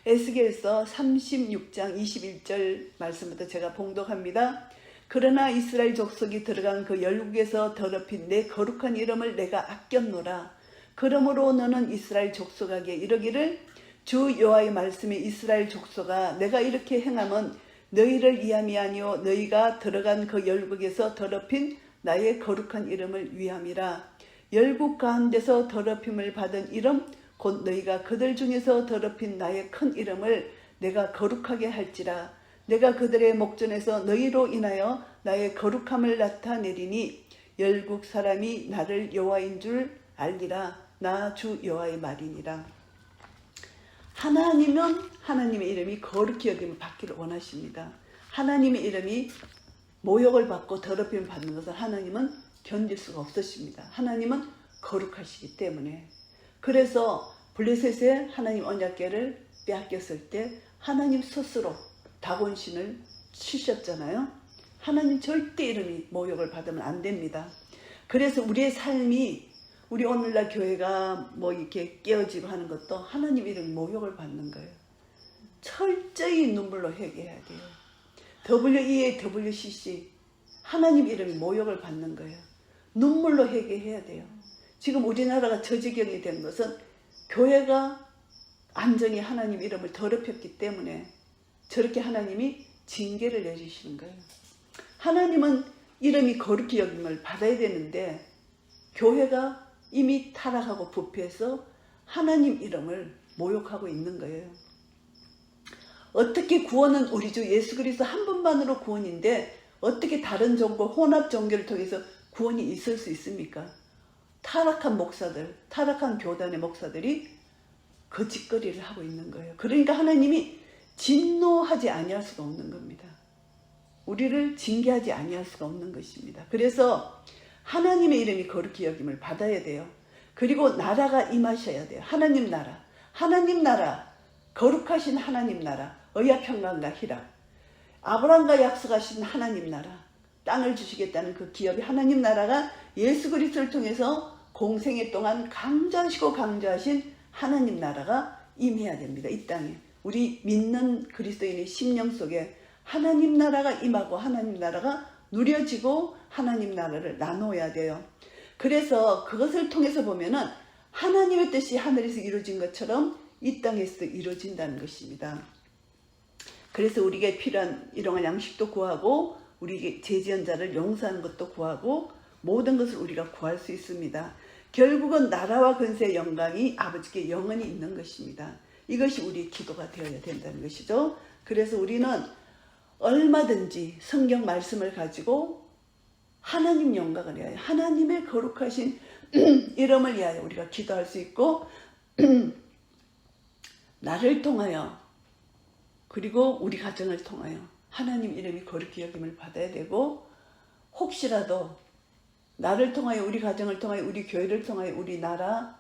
에스겔서 36장 21절 말씀부터 제가 봉독합니다. 그러나 이스라엘 족속이 들어간 그 열국에서 더럽힌 내 거룩한 이름을 내가 아꼈노라. 그러므로 너는 이스라엘 족속에게 이르기를 주 여호와의 말씀이 이스라엘 족속아 내가 이렇게 행함은 너희를 위함이 아니요 너희가 들어간 그 열국에서 더럽힌 나의 거룩한 이름을 위함이라. 열국 가운데서 더럽힘을 받은 이름 곧 너희가 그들 중에서 더럽힌 나의 큰 이름을 내가 거룩하게 할지라. 내가 그들의 목전에서 너희로 인하여 나의 거룩함을 나타내리니 열국 사람이 나를 여호와인 줄 알리라. 나 주 여호와의 말이니라. 하나님은 하나님의 이름이 거룩히 여김을 받기를 원하십니다. 하나님의 이름이 모욕을 받고 더럽힘을 받는 것을 하나님은 견딜 수가 없으십니다. 하나님은 거룩하시기 때문에. 그래서 블레셋의 하나님 언약궤를 빼앗겼을 때 하나님 스스로 다곤신을 치셨잖아요. 하나님 절대 이름이 모욕을 받으면 안 됩니다. 그래서 우리의 삶이 우리 오늘날 교회가 뭐 이렇게 깨어지고 하는 것도 하나님 이름 모욕을 받는 거예요. 철저히 눈물로 회개해야 돼요. WEAWCC 하나님 이름이 모욕을 받는 거예요. 눈물로 회개해야 돼요. 지금 우리나라가 저 지경이 된 것은 교회가 안전히 하나님 이름을 더럽혔기 때문에 저렇게 하나님이 징계를 내주시는 거예요. 하나님은 이름이 거룩히 여김을 받아야 되는데 교회가 이미 타락하고 부패해서 하나님 이름을 모욕하고 있는 거예요. 어떻게 구원은 우리 주 예수 그리스도 한 분만으로 구원인데 어떻게 다른 종교, 혼합 종교를 통해서 구원이 있을 수 있습니까? 타락한 목사들, 타락한 교단의 목사들이 거짓거리를 하고 있는 거예요. 그러니까 하나님이 진노하지 아니할 수가 없는 겁니다. 우리를 징계하지 아니할 수가 없는 것입니다. 그래서 하나님의 이름이 거룩히 여김을 받아야 돼요. 그리고 나라가 임하셔야 돼요. 하나님 나라, 하나님 나라, 거룩하신 하나님 나라, 의야평강과 희락, 아브라함과 약속하신 하나님 나라, 땅을 주시겠다는 그 기업이 하나님 나라가 예수 그리스도를 통해서 공생애 동안 강조하신 하나님 나라가 임해야 됩니다. 이 땅에 우리 믿는 그리스도인의 심령 속에 하나님 나라가 임하고 하나님 나라가 누려지고 하나님 나라를 나눠야 돼요. 그래서 그것을 통해서 보면은 하나님의 뜻이 하늘에서 이루어진 것처럼 이 땅에서도 이루어진다는 것입니다. 그래서 우리에게 필요한 일용할 양식도 구하고 우리 죄지은 자를 용서하는 것도 구하고 모든 것을 우리가 구할 수 있습니다. 결국은 나라와 권세의 영광이 아버지께 영원히 있는 것입니다. 이것이 우리 기도가 되어야 된다는 것이죠. 그래서 우리는 얼마든지 성경 말씀을 가지고 하나님 영광을 위하여 하나님의 거룩하신 이름을 위하여 우리가 기도할 수 있고 나를 통하여 그리고 우리 가정을 통하여 하나님 이름이 거룩히 여김을 받아야 되고 혹시라도 나를 통하여 우리 가정을 통하여 우리 교회를 통하여 우리 나라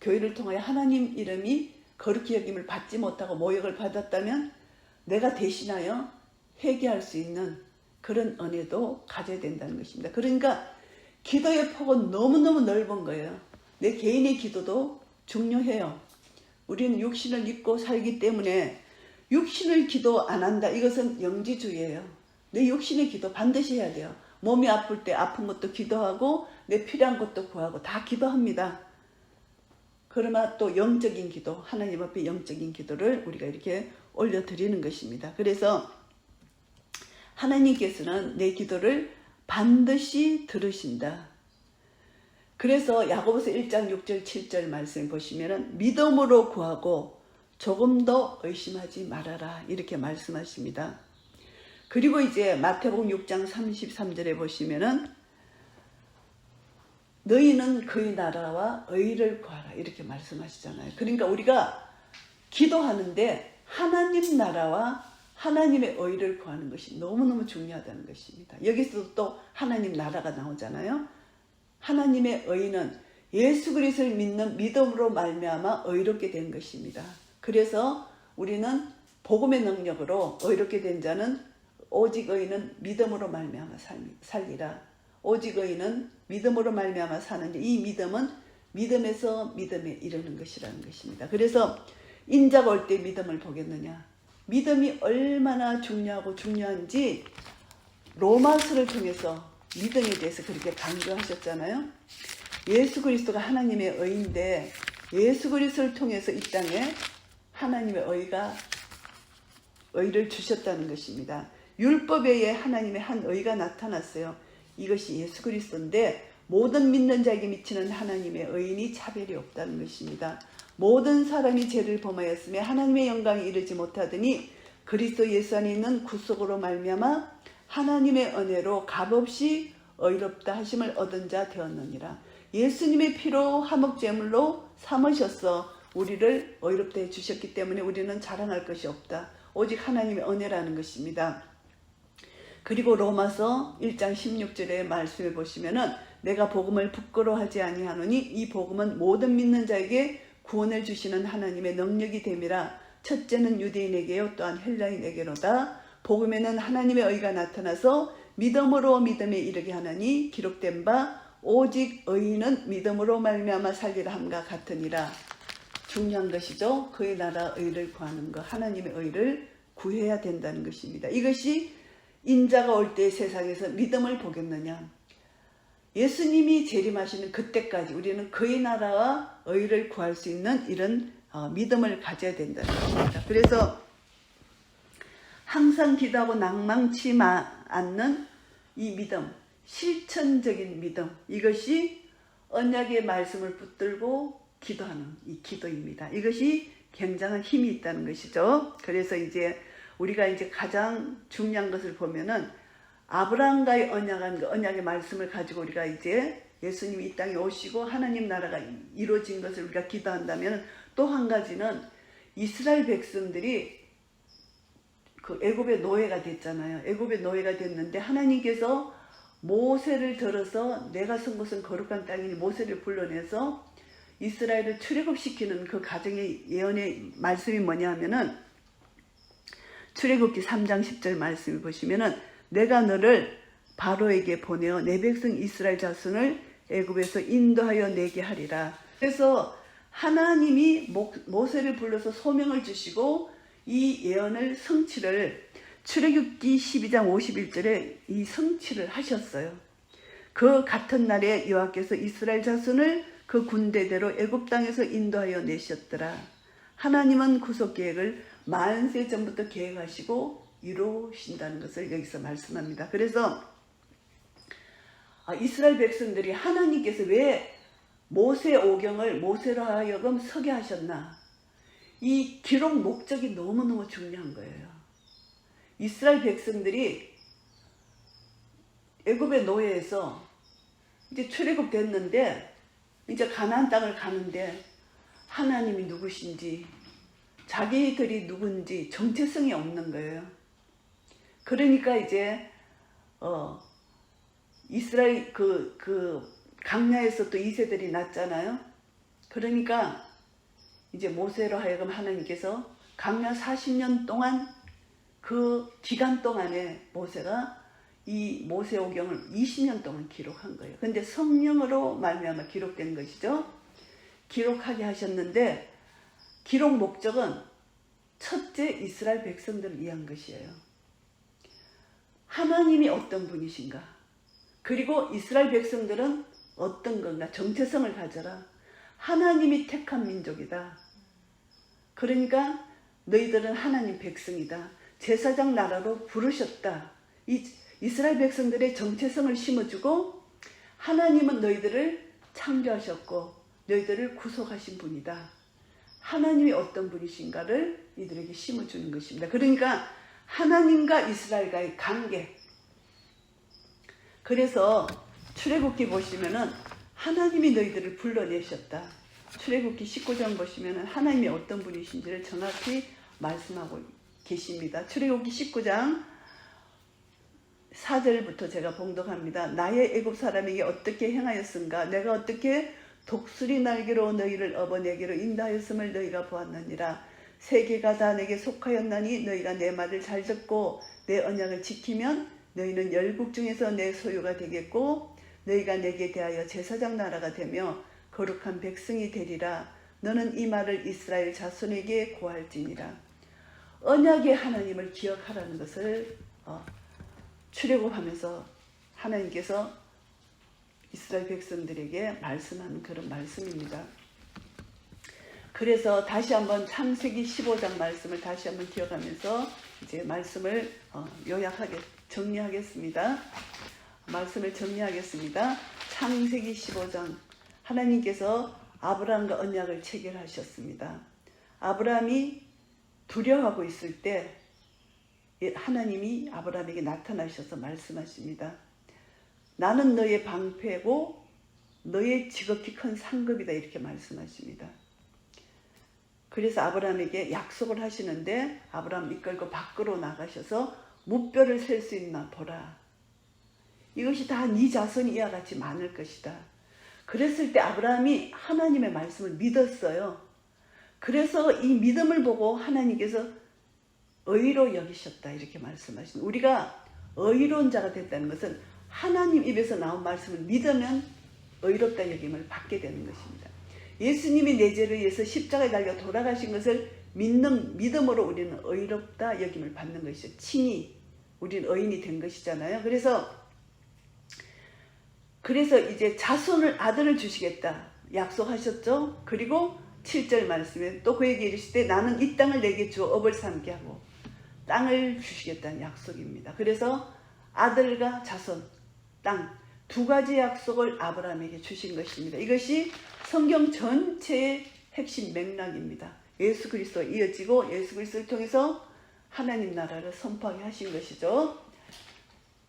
교회를 통하여 하나님 이름이 거룩히 여김을 받지 못하고 모욕을 받았다면 내가 대신하여 회개할 수 있는 그런 은혜도 가져야 된다는 것입니다. 그러니까 기도의 폭은 너무너무 넓은 거예요. 내 개인의 기도도 중요해요. 우리는 육신을 입고 살기 때문에 육신을 기도 안 한다. 이것은 영지주의예요. 내 육신의 기도 반드시 해야 돼요. 몸이 아플 때 아픈 것도 기도하고 내 필요한 것도 구하고 다 기도합니다. 그러나 또 영적인 기도, 하나님 앞에 영적인 기도를 우리가 이렇게 올려드리는 것입니다. 그래서 하나님께서는 내 기도를 반드시 들으신다. 그래서 야고보서 1장 6절 7절 말씀 보시면 믿음으로 구하고 조금 더 의심하지 말아라 이렇게 말씀하십니다. 그리고 이제 마태복음 6장 33절에 보시면은 너희는 그의 나라와 의를 구하라 이렇게 말씀하시잖아요. 그러니까 우리가 기도하는데 하나님 나라와 하나님의 의를 구하는 것이 너무너무 중요하다는 것입니다. 여기서도 또 하나님 나라가 나오잖아요. 하나님의 의는 예수 그리스도를 믿는 믿음으로 말미암아 의롭게 된 것입니다. 그래서 우리는 복음의 능력으로 의롭게 된 자는 오직 의인은 믿음으로 말미암아 살리라. 오직 의인은 믿음으로 말미암아 사는데 이 믿음은 믿음에서 믿음에 이르는 것이라는 것입니다. 그래서 인자가 올 때 믿음을 보겠느냐. 믿음이 얼마나 중요하고 중요한지 로마서를 통해서 믿음에 대해서 그렇게 강조하셨잖아요. 예수 그리스도가 하나님의 의인데 예수 그리스도를 통해서 이 땅에 하나님의 의를 주셨다는 것입니다. 율법 외에 하나님의 한 의가 나타났어요. 이것이 예수 그리스도인데 모든 믿는 자에게 미치는 하나님의 의인이 차별이 없다는 것입니다. 모든 사람이 죄를 범하였으며 하나님의 영광에 이르지 못하더니 그리스도 예수 안에 있는 구속으로 말미암아 하나님의 은혜로 값없이 의롭다 하심을 얻은 자 되었느니라. 예수님의 피로 화목제물로 삼으셔서 우리를 의롭다 해주셨기 때문에 우리는 자랑할 것이 없다. 오직 하나님의 은혜라는 것입니다. 그리고 로마서 1장 16절의 말씀에 보시면은 내가 복음을 부끄러워하지 아니하노니 이 복음은 모든 믿는 자에게 구원을 주시는 하나님의 능력이 됨이라. 첫째는 유대인에게요 또한 헬라인에게로다. 복음에는 하나님의 의가 나타나서 믿음으로 믿음에 이르게 하나니 기록된 바 오직 의인은 믿음으로 말미암아 살리라 함과 같으니라. 중요한 것이죠. 그의 나라 의를 구하는 것, 하나님의 의를 구해야 된다는 것입니다. 이것이 인자가 올 때 세상에서 믿음을 보겠느냐. 예수님이 재림하시는 그때까지 우리는 그의 나라와 의를 구할 수 있는 이런 믿음을 가져야 된다는 것입니다. 그래서 항상 기도하고 낭망치 않는 이 믿음, 실천적인 믿음, 이것이 언약의 말씀을 붙들고 기도하는 이 기도입니다. 이것이 굉장한 힘이 있다는 것이죠. 그래서 이제 우리가 이제 가장 중요한 것을 보면은 아브라함과의 언약의 말씀을 가지고 우리가 이제 예수님이 이 땅에 오시고 하나님 나라가 이루어진 것을 우리가 기도한다면 또 한 가지는 이스라엘 백성들이 그 애굽의 노예가 됐잖아요. 애굽의 노예가 됐는데 하나님께서 모세를 들어서 내가 선 곳은 거룩한 땅이니 모세를 불러내서 이스라엘을 출애굽시키는 그 가정의 예언의 말씀이 뭐냐 하면은 출애굽기 3장 10절 말씀을 보시면은 내가 너를 바로에게 보내어 내 백성 이스라엘 자손을 애굽에서 인도하여 내게 하리라. 그래서 하나님이 모세를 불러서 소명을 주시고 이 예언을 성취를 출애굽기 12장 51절에 이 성취를 하셨어요. 그 같은 날에 여호와께서 이스라엘 자손을 그 군대대로 애굽 땅에서 인도하여 내셨더라. 하나님은 구속 계획을 만세 전부터 계획하시고 이루신다는 것을 여기서 말씀합니다. 그래서 이스라엘 백성들이 하나님께서 왜 모세 오경을 모세로 하여금 서게 하셨나? 이 기록 목적이 너무너무 중요한 거예요. 이스라엘 백성들이 애굽의 노예에서 이제 출애굽 됐는데 이제 가나안 땅을 가는데 하나님이 누구신지 자기들이 누군지 정체성이 없는 거예요. 그러니까 이제 이스라엘 그 강야에서 또 2세들이 났잖아요. 그러니까 이제 모세로 하여금 하나님께서 강야 40년 동안 그 기간 동안에 모세가 이 모세오경을 20년 동안 기록한 거예요. 근데 성령으로 말미암아 기록된 것이죠. 기록하게 하셨는데 기록 목적은 첫째 이스라엘 백성들을 위한 것이에요. 하나님이 어떤 분이신가? 그리고 이스라엘 백성들은 어떤 건가? 정체성을 가져라. 하나님이 택한 민족이다. 그러니까 너희들은 하나님 백성이다. 제사장 나라로 부르셨다. 이스라엘 백성들의 정체성을 심어주고 하나님은 너희들을 창조하셨고 너희들을 구속하신 분이다. 하나님이 어떤 분이신가를 이들에게 심어주는 것입니다. 그러니까 하나님과 이스라엘과의 관계. 그래서 출애굽기 보시면은 하나님이 너희들을 불러내셨다. 출애굽기 19장 보시면은 하나님이 어떤 분이신지를 정확히 말씀하고 계십니다. 출애굽기 19장 4절부터 제가 봉독합니다. 나의 애굽 사람에게 어떻게 행하였은가? 내가 어떻게 독수리 날개로 너희를 업어내기로 인도하였음을 너희가 보았느니라. 세계가 다 내게 속하였나니 너희가 내 말을 잘 듣고 내 언약을 지키면 너희는 열국 중에서 내 소유가 되겠고 너희가 내게 대하여 제사장 나라가 되며 거룩한 백성이 되리라. 너는 이 말을 이스라엘 자손에게 고할지니라. 언약의 하나님을 기억하라는 것을 출애굽하면서 하나님께서 이스라엘 백성들에게 말씀하는 그런 말씀입니다. 그래서 다시 한번 창세기 15장 말씀을 다시 한번 기억하면서 이제 말씀을 요약하게 정리하겠습니다. 말씀을 정리하겠습니다. 창세기 15장 하나님께서 아브라함과 언약을 체결하셨습니다. 아브라함이 두려워하고 있을 때 하나님이 아브라함에게 나타나셔서 말씀하십니다. 나는 너의 방패고 너의 지극히 큰 상급이다 이렇게 말씀하십니다. 그래서 아브라함에게 약속을 하시는데 아브라함 이끌고 밖으로 나가셔서 무뼈를 셀 수 있나 보라. 이것이 다 네 자손이 이와 같이 많을 것이다. 그랬을 때 아브라함이 하나님의 말씀을 믿었어요. 그래서 이 믿음을 보고 하나님께서 의로 여기셨다 이렇게 말씀하신. 우리가 의로운 자가 됐다는 것은 하나님 입에서 나온 말씀을 믿으면 의롭다 여김을 받게 되는 것입니다. 예수님이 내 죄를 위해서 십자가에 달려 돌아가신 것을 믿는 믿음으로 우리는 의롭다 여김을 받는 것이죠. 친히 우리는 의인이 된 것이잖아요. 그래서 이제 자손을 아들을 주시겠다 약속하셨죠. 그리고 7절 말씀에 또 그에게 이르시되 나는 이 땅을 내게 주어 업을 삼게 하고 땅을 주시겠다는 약속입니다. 그래서 아들과 자손, 땅 두 가지 약속을 아브라함에게 주신 것입니다. 이것이 성경 전체의 핵심 맥락입니다. 예수 그리스도 이어지고 예수 그리스도를 통해서 하나님 나라를 선포하게 하신 것이죠.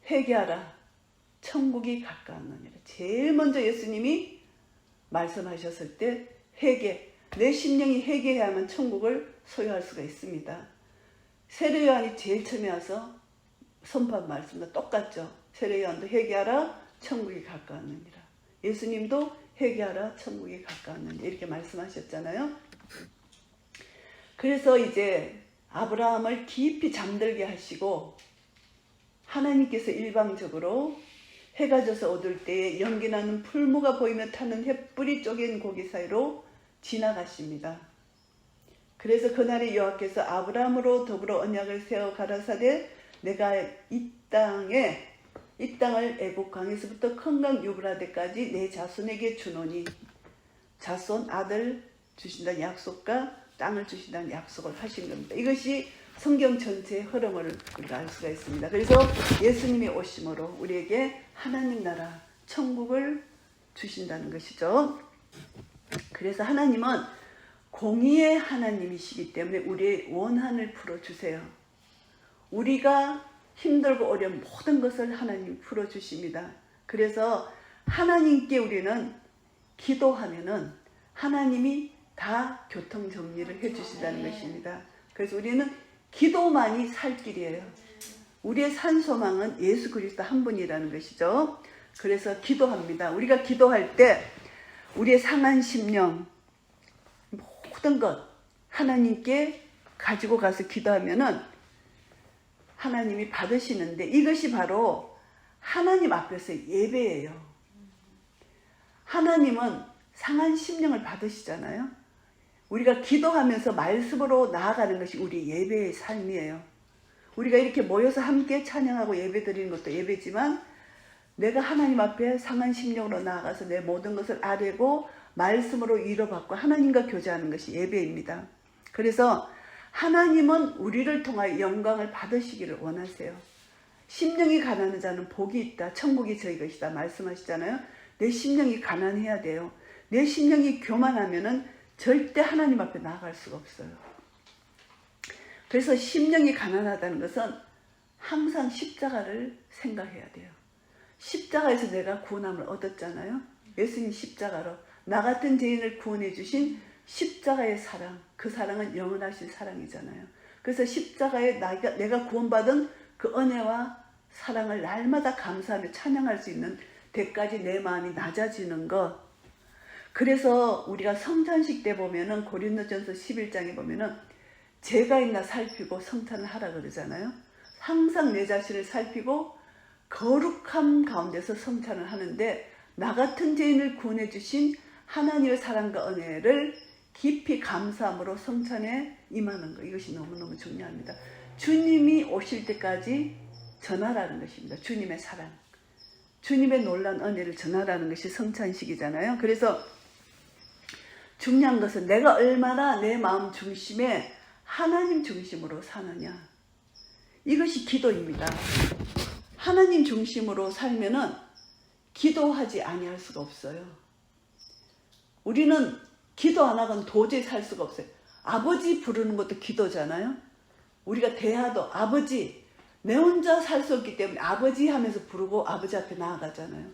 회개하라 천국이 가까웠느니라. 제일 먼저 예수님이 말씀하셨을 때 회개, 내 심령이 회개해야만 천국을 소유할 수가 있습니다. 세례 요한이 제일 처음에 와서 선포한 말씀과 똑같죠. 세례 요한도 회개하라 천국이 가까웠느니라. 예수님도 회개하라 천국이 가까웠느니라 이렇게 말씀하셨잖아요. 그래서 이제 아브라함을 깊이 잠들게 하시고 하나님께서 일방적으로 해가 져서 어두울 때에 연기나는 풀무가 보이며 타는 햇불이 쪼갠 고기 사이로 지나가십니다. 그래서 그날에 여호와께서 아브라함으로 더불어 언약을 세워 가라사대 내가 이 땅을 애굽 강에서부터 큰 강 유브라데까지 내 자손에게 주노니 자손 아들 주신다는 약속과 땅을 주신다는 약속을 하신 겁니다. 이것이 성경 전체의 흐름을 우리가 알 수가 있습니다. 그래서 예수님이 오심으로 우리에게 하나님 나라 천국을 주신다는 것이죠. 그래서 하나님은 공의의 하나님이시기 때문에 우리의 원한을 풀어주세요. 우리가 힘들고 어려운 모든 것을 하나님 풀어주십니다. 그래서 하나님께 우리는 기도하면은 하나님이 다 교통정리를 해주신다는 것입니다. 그래서 우리는 기도만이 살 길이에요. 우리의 산소망은 예수 그리스도 한 분이라는 것이죠. 그래서 기도합니다. 우리가 기도할 때 우리의 상한 심령 모든 것 하나님께 가지고 가서 기도하면은 하나님이 받으시는데 이것이 바로 하나님 앞에서 예배예요. 하나님은 상한 심령을 받으시잖아요. 우리가 기도하면서 말씀으로 나아가는 것이 우리 예배의 삶이에요. 우리가 이렇게 모여서 함께 찬양하고 예배 드리는 것도 예배지만 내가 하나님 앞에 상한 심령으로 나아가서 내 모든 것을 아뢰고 말씀으로 위로받고 하나님과 교제하는 것이 예배입니다. 그래서 하나님은 우리를 통하여 영광을 받으시기를 원하세요. 심령이 가난한 자는 복이 있다. 천국이 저희 것이다. 말씀하시잖아요. 내 심령이 가난해야 돼요. 내 심령이 교만하면은 절대 하나님 앞에 나아갈 수가 없어요. 그래서 심령이 가난하다는 것은 항상 십자가를 생각해야 돼요. 십자가에서 내가 구원함을 얻었잖아요. 예수님 십자가로 나 같은 죄인을 구원해 주신 십자가의 사랑, 그 사랑은 영원하신 사랑이잖아요. 그래서 십자가에 내가 구원받은 그 은혜와 사랑을 날마다 감사하며 찬양할 수 있는 때까지 내 마음이 낮아지는 것. 그래서 우리가 성찬식 때 보면은 고린도전서 11장에 보면은 죄가 있나 살피고 성찬을 하라 그러잖아요. 항상 내 자신을 살피고 거룩함 가운데서 성찬을 하는데 나 같은 죄인을 구원해 주신 하나님의 사랑과 은혜를 깊이 감사함으로 성찬에 임하는 것, 이것이 너무너무 중요합니다. 주님이 오실 때까지 전하라는 것입니다. 주님의 사랑, 주님의 놀라운 은혜를 전하라는 것이 성찬식이잖아요. 그래서 중요한 것은 내가 얼마나 내 마음 중심에 하나님 중심으로 사느냐, 이것이 기도입니다. 하나님 중심으로 살면은 기도하지 아니할 수가 없어요. 우리는 기도 안 하고는 도저히 살 수가 없어요. 아버지 부르는 것도 기도잖아요. 우리가 대화도 아버지, 내 혼자 살 수 없기 때문에 아버지 하면서 부르고 아버지 앞에 나아가잖아요.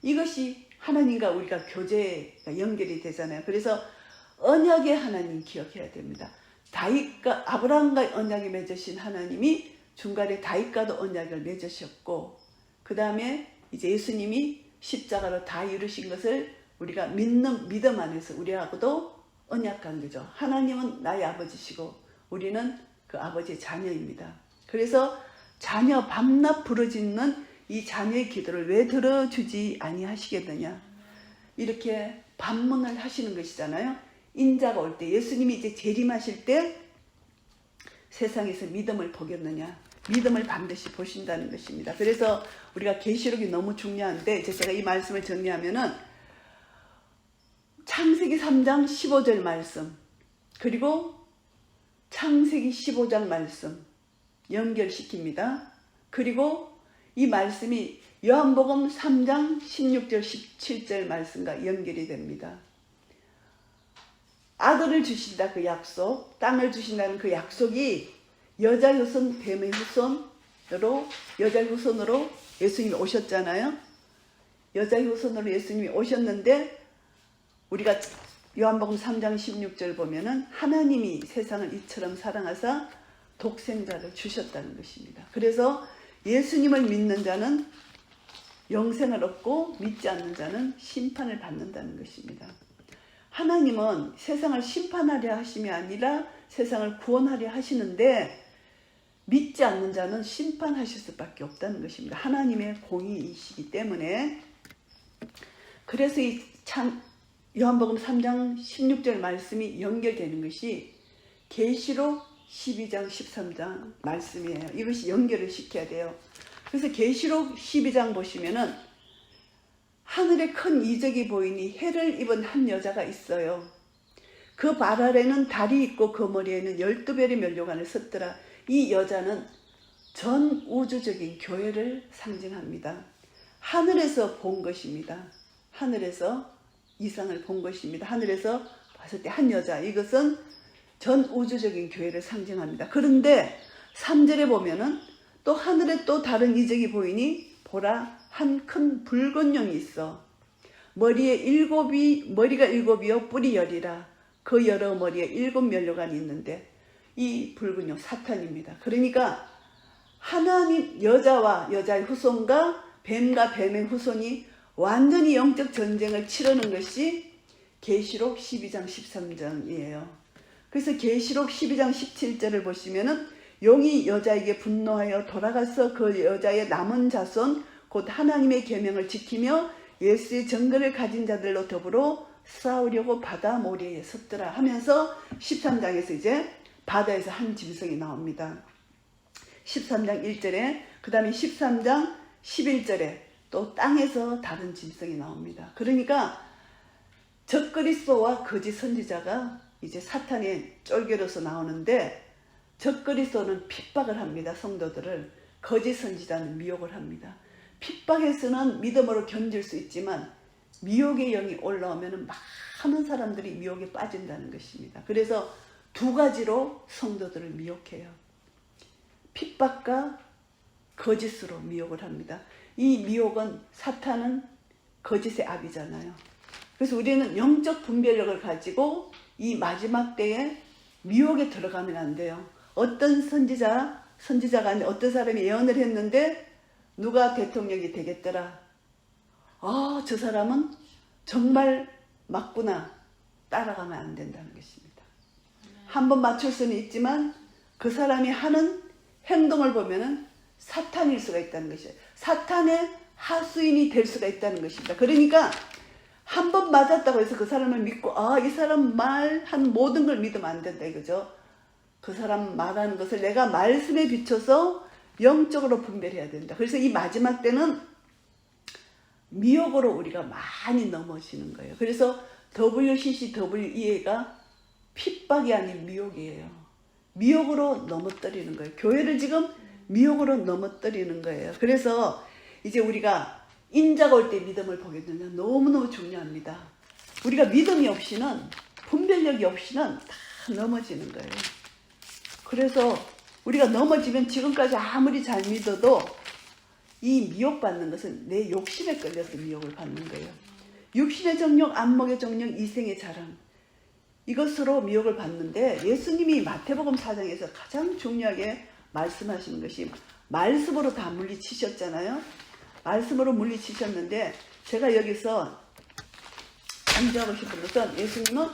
이것이 하나님과 우리가 교제가 연결이 되잖아요. 그래서 언약의 하나님 기억해야 됩니다. 다윗과 아브라함과 언약이 맺으신 하나님이 중간에 다윗과도 언약을 맺으셨고, 그 다음에 이제 예수님이 십자가로 다 이루신 것을 우리가 믿는 믿음 안에서 우리하고도 언약 관계죠. 하나님은 나의 아버지시고 우리는 그 아버지의 자녀입니다. 그래서 자녀 밤낮 부르짖는 이 자녀의 기도를 왜 들어주지 아니하시겠느냐, 이렇게 반문을 하시는 것이잖아요. 인자가 올 때, 예수님이 이제 재림하실 때 세상에서 믿음을 보겠느냐, 믿음을 반드시 보신다는 것입니다. 그래서 우리가 계시록이 너무 중요한데, 이제 제가 이 말씀을 정리하면은 창세기 3장 15절 말씀, 그리고 창세기 15장 말씀 연결시킵니다. 그리고 이 말씀이 요한복음 3장 16절 17절 말씀과 연결이 됩니다. 아들을 주신다, 그 약속, 땅을 주신다는 그 약속이 여자 후손, 뱀의 후손으로, 여자 후손으로 예수님이 오셨잖아요. 여자 후손으로 예수님이 오셨는데, 우리가 요한복음 3장 16절 보면은 하나님이 세상을 이처럼 사랑하사 독생자를 주셨다는 것입니다. 그래서 예수님을 믿는 자는 영생을 얻고 믿지 않는 자는 심판을 받는다는 것입니다. 하나님은 세상을 심판하려 하심이 아니라 세상을 구원하려 하시는데, 믿지 않는 자는 심판하실 수밖에 없다는 것입니다. 하나님의 공의이시기 때문에. 그래서 이 요한복음 3장 16절 말씀이 연결되는 것이 계시록 12장 13장 말씀이에요. 이것이 연결을 시켜야 돼요. 그래서 계시록 12장 보시면은 하늘에 큰 이적이 보이니 해를 입은 한 여자가 있어요. 그 발 아래는 달이 있고 그 머리에는 12별의 면류관을 섰더라. 이 여자는 전 우주적인 교회를 상징합니다. 하늘에서 본 것입니다. 하늘에서 이상을 본 것입니다. 하늘에서 봤을 때 한 여자, 이것은 전 우주적인 교회를 상징합니다. 그런데 3절에 보면은 또 하늘에 또 다른 이적이 보이니 보라, 한 큰 붉은 용이 있어. 머리가 일곱이요 뿔이 열이라. 그 여러 머리에 7 면류관이 있는데, 이 붉은 용 사탄입니다. 그러니까 하나님, 여자와 여자의 후손과 뱀과 뱀의 후손이 완전히 영적 전쟁을 치르는 것이 계시록 12장 13장이에요. 그래서 계시록 12장 17절을 보시면은 용이 여자에게 분노하여 돌아가서 그 여자의 남은 자손 곧 하나님의 계명을 지키며 예수의 정글을 가진 자들로 더불어 싸우려고 바다 모래에 섰더라 하면서 13장에서 이제 바다에서 한 짐승이 나옵니다. 13장 1절에, 그 다음에 13장 11절에 또 땅에서 다른 짐승이 나옵니다. 그러니까 적그리스도와 거짓 선지자가 이제 사탄의 쫄개로서 나오는데, 적그리스도는 핍박을 합니다. 성도들을. 거짓 선지자는 미혹을 합니다. 핍박에서는 믿음으로 견딜 수 있지만 미혹의 영이 올라오면 많은 사람들이 미혹에 빠진다는 것입니다. 그래서 두 가지로 성도들을 미혹해요. 핍박과 거짓으로 미혹을 합니다. 이 미혹은, 사탄은 거짓의 압이잖아요. 그래서 우리는 영적 분별력을 가지고 이 마지막 때에 미혹에 들어가면 안 돼요. 어떤 선지자가 아니라 어떤 사람이 예언을 했는데 누가 대통령이 되겠더라. 저 사람은 정말 맞구나. 따라가면 안 된다는 것입니다. 한 번 맞출 수는 있지만 그 사람이 하는 행동을 보면은 사탄일 수가 있다는 것이에요. 사탄의 하수인이 될 수가 있다는 것입니다. 그러니까 한 번 맞았다고 해서 그 사람을 믿고 이 사람 말한 모든 걸 믿으면 안 된다 이거죠. 그 사람 말하는 것을 내가 말씀에 비춰서 영적으로 분별해야 된다. 그래서 이 마지막 때는 미혹으로 우리가 많이 넘어지는 거예요. 그래서 WCCWEA가 핍박이 아닌 미혹이에요. 미혹으로 넘어뜨리는 거예요. 교회를 지금 미혹으로 넘어뜨리는 거예요. 그래서 이제 우리가 인자가 올 때 믿음을 보게 되면 너무너무 중요합니다. 우리가 믿음이 없이는, 분별력이 없이는 다 넘어지는 거예요. 그래서 우리가 넘어지면 지금까지 아무리 잘 믿어도 이 미혹받는 것은 내 욕심에 끌려서 미혹을 받는 거예요. 육신의 정욕, 안목의 정욕, 이생의 자랑, 이것으로 미혹을 받는데 예수님이 마태복음 4장에서 가장 중요하게 말씀하시는 것이 말씀으로 다 물리치셨잖아요. 말씀으로 물리치셨는데 제가 여기서 강조하고 싶은 것은 예수님은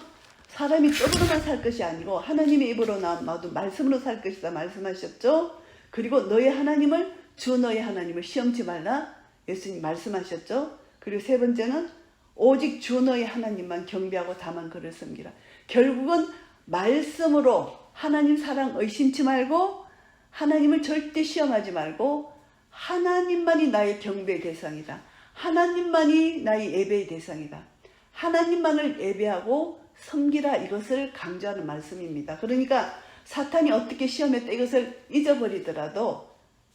사람이 떡으로만 살 것이 아니고 하나님의 입으로 나온 말씀으로 살 것이다 말씀하셨죠. 그리고 너의 하나님을, 주 너의 하나님을 시험치 말라 예수님 말씀하셨죠. 그리고 세 번째는 오직 주 너의 하나님만 경배하고 다만 그를 섬기라. 결국은 말씀으로 하나님 사랑 의심치 말고 하나님을 절대 시험하지 말고 하나님만이 나의 경배의 대상이다. 하나님만이 나의 예배의 대상이다. 하나님만을 예배하고 섬기라, 이것을 강조하는 말씀입니다. 그러니까 사탄이 어떻게 시험했다 이것을 잊어버리더라도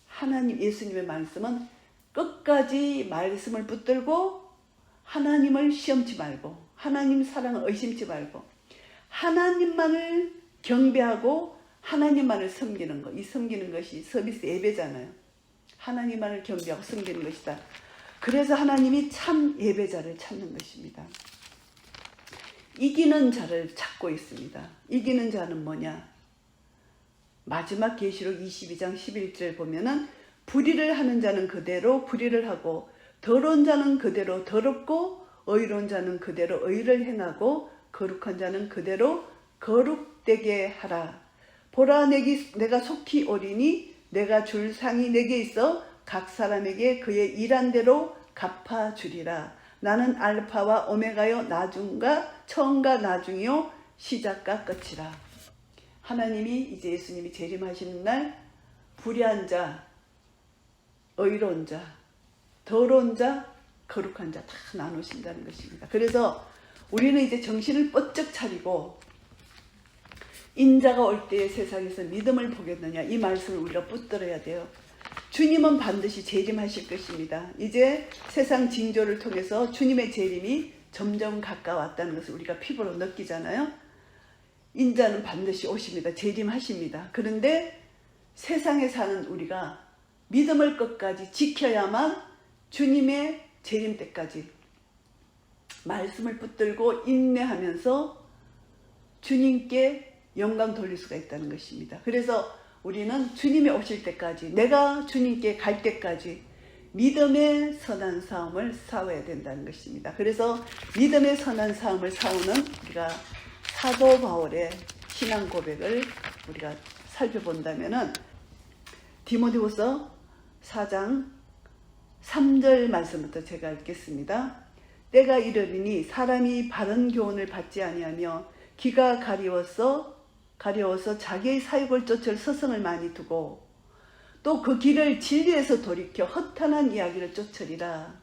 하나님, 예수님의 말씀은 끝까지 말씀을 붙들고 하나님을 시험치 말고 하나님 사랑을 의심치 말고 하나님만을 경배하고 하나님만을 섬기는 것, 이 섬기는 것이 서비스 예배잖아요. 하나님만을 경배하고 섬기는 것이다. 그래서 하나님이 참 예배자를 찾는 것입니다. 이기는 자를 찾고 있습니다. 이기는 자는 뭐냐? 마지막 계시록 22장 11절 보면은 불의를 하는 자는 그대로 불의를 하고 더러운 자는 그대로 더럽고 의로운 자는 그대로 의를 행하고 거룩한 자는 그대로 거룩되게 하라. 보라, 내가 속히 오리니 내가 줄 상이 내게 있어 각 사람에게 그의 일한 대로 갚아주리라. 나는 알파와 오메가요, 나중과 처음과 나중이요, 시작과 끝이라. 하나님이 이제 예수님이 재림하시는 날 불의한 자, 의로운 자, 더러운 자, 거룩한 자 다 나누신다는 것입니다. 그래서 우리는 이제 정신을 번쩍 차리고 인자가 올 때에 세상에서 믿음을 보겠느냐, 이 말씀을 우리가 붙들어야 돼요. 주님은 반드시 재림하실 것입니다. 이제 세상 징조를 통해서 주님의 재림이 점점 가까웠다는 것을 우리가 피부로 느끼잖아요. 인자는 반드시 오십니다. 재림하십니다. 그런데 세상에 사는 우리가 믿음을 끝까지 지켜야만 주님의 재림 때까지 말씀을 붙들고 인내하면서 주님께 영광 돌릴 수가 있다는 것입니다. 그래서 우리는 주님이 오실 때까지, 내가 주님께 갈 때까지 믿음의 선한 싸움을 싸워야 된다는 것입니다. 그래서 믿음의 선한 싸움을 싸우는 우리가 사도 바울의 신앙 고백을 우리가 살펴본다면은 디모데후서 4장 3절 말씀부터 제가 읽겠습니다. 때가 이르리니 사람이 바른 교훈을 받지 아니하며 귀가 가려워서 자기의 사욕을 쫓을 서성을 많이 두고 또 그 길을 진리에서 돌이켜 허탄한 이야기를 쫓으리라.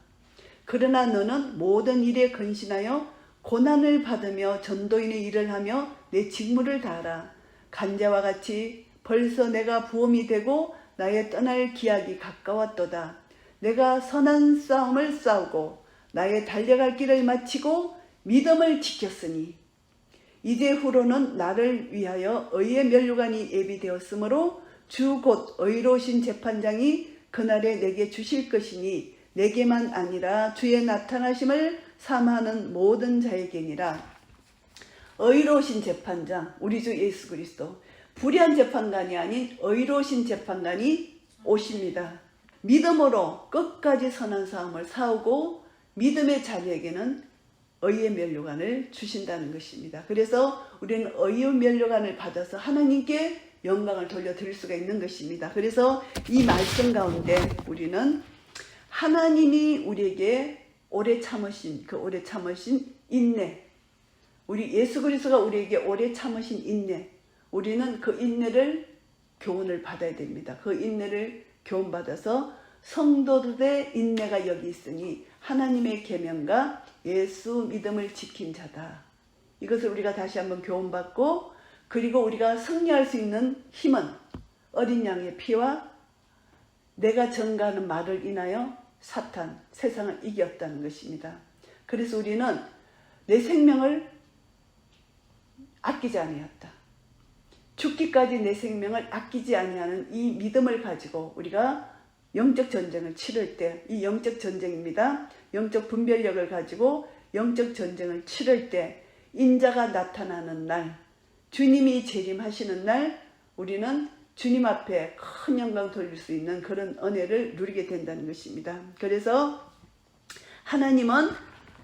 그러나 너는 모든 일에 근신하여 고난을 받으며 전도인의 일을 하며 내 직무를 다하라. 간자와 같이 벌써 내가 부험이 되고 나의 떠날 기약이 가까웠도다. 내가 선한 싸움을 싸우고 나의 달려갈 길을 마치고 믿음을 지켰으니 이제 후로는 나를 위하여 의의 면류관이 예비되었으므로 주 곧 의로우신 재판장이 그날에 내게 주실 것이니 내게만 아니라 주의 나타나심을 사모하는 모든 자에게니라. 의로우신 재판장, 우리 주 예수 그리스도, 불의한 재판관이 아닌 의로우신 재판관이 오십니다. 믿음으로 끝까지 선한 싸움을 싸우고 믿음의 자녀에게는 의의 면류관을 주신다는 것입니다. 그래서 우리는 의의 면류관을 받아서 하나님께 영광을 돌려드릴 수가 있는 것입니다. 그래서 이 말씀 가운데 우리는 하나님이 우리에게 오래 참으신 그 오래 참으신 인내, 우리 예수 그리스도가 우리에게 오래 참으신 인내, 우리는 그 인내를 교훈을 받아야 됩니다. 그 인내를 교훈받아서 성도들의 인내가 여기 있으니 하나님의 계명과 예수 믿음을 지킨 자다. 이것을 우리가 다시 한번 교훈받고, 그리고 우리가 승리할 수 있는 힘은 어린 양의 피와 내가 전가하는 말을 인하여 사탄, 세상을 이겼다는 것입니다. 그래서 우리는 내 생명을 아끼지 아니하였다. 죽기까지 내 생명을 아끼지 아니하는 이 믿음을 가지고 우리가 영적 전쟁을 치를 때, 이 영적 전쟁입니다. 영적 분별력을 가지고 영적 전쟁을 치를 때, 인자가 나타나는 날, 주님이 재림하시는 날, 우리는 주님 앞에 큰 영광 돌릴 수 있는 그런 은혜를 누리게 된다는 것입니다. 그래서 하나님은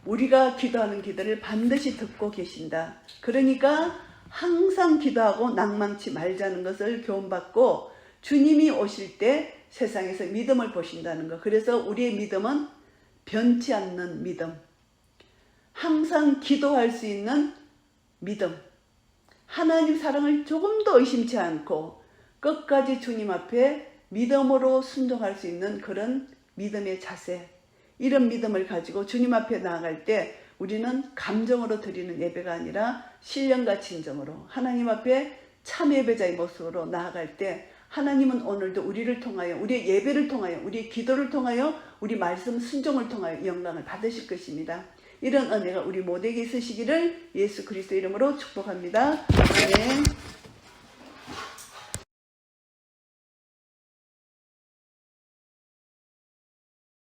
우리가 기도하는 기도를 반드시 듣고 계신다. 그러니까 항상 기도하고 낭망치 말자는 것을 교훈받고, 주님이 오실 때 세상에서 믿음을 보신다는 것. 그래서 우리의 믿음은 변치 않는 믿음, 항상 기도할 수 있는 믿음, 하나님 사랑을 조금도 의심치 않고 끝까지 주님 앞에 믿음으로 순종할 수 있는 그런 믿음의 자세, 이런 믿음을 가지고 주님 앞에 나아갈 때 우리는 감정으로 드리는 예배가 아니라 신령과 진정으로 하나님 앞에 참 예배자의 모습으로 나아갈 때, 하나님은 오늘도 우리를 통하여, 우리의 예배를 통하여, 우리의 기도를 통하여, 우리 말씀 순종을 통하여 영광을 받으실 것입니다. 이런 은혜가 우리 모두에게 있으시기를 예수 그리스도 이름으로 축복합니다. 아멘.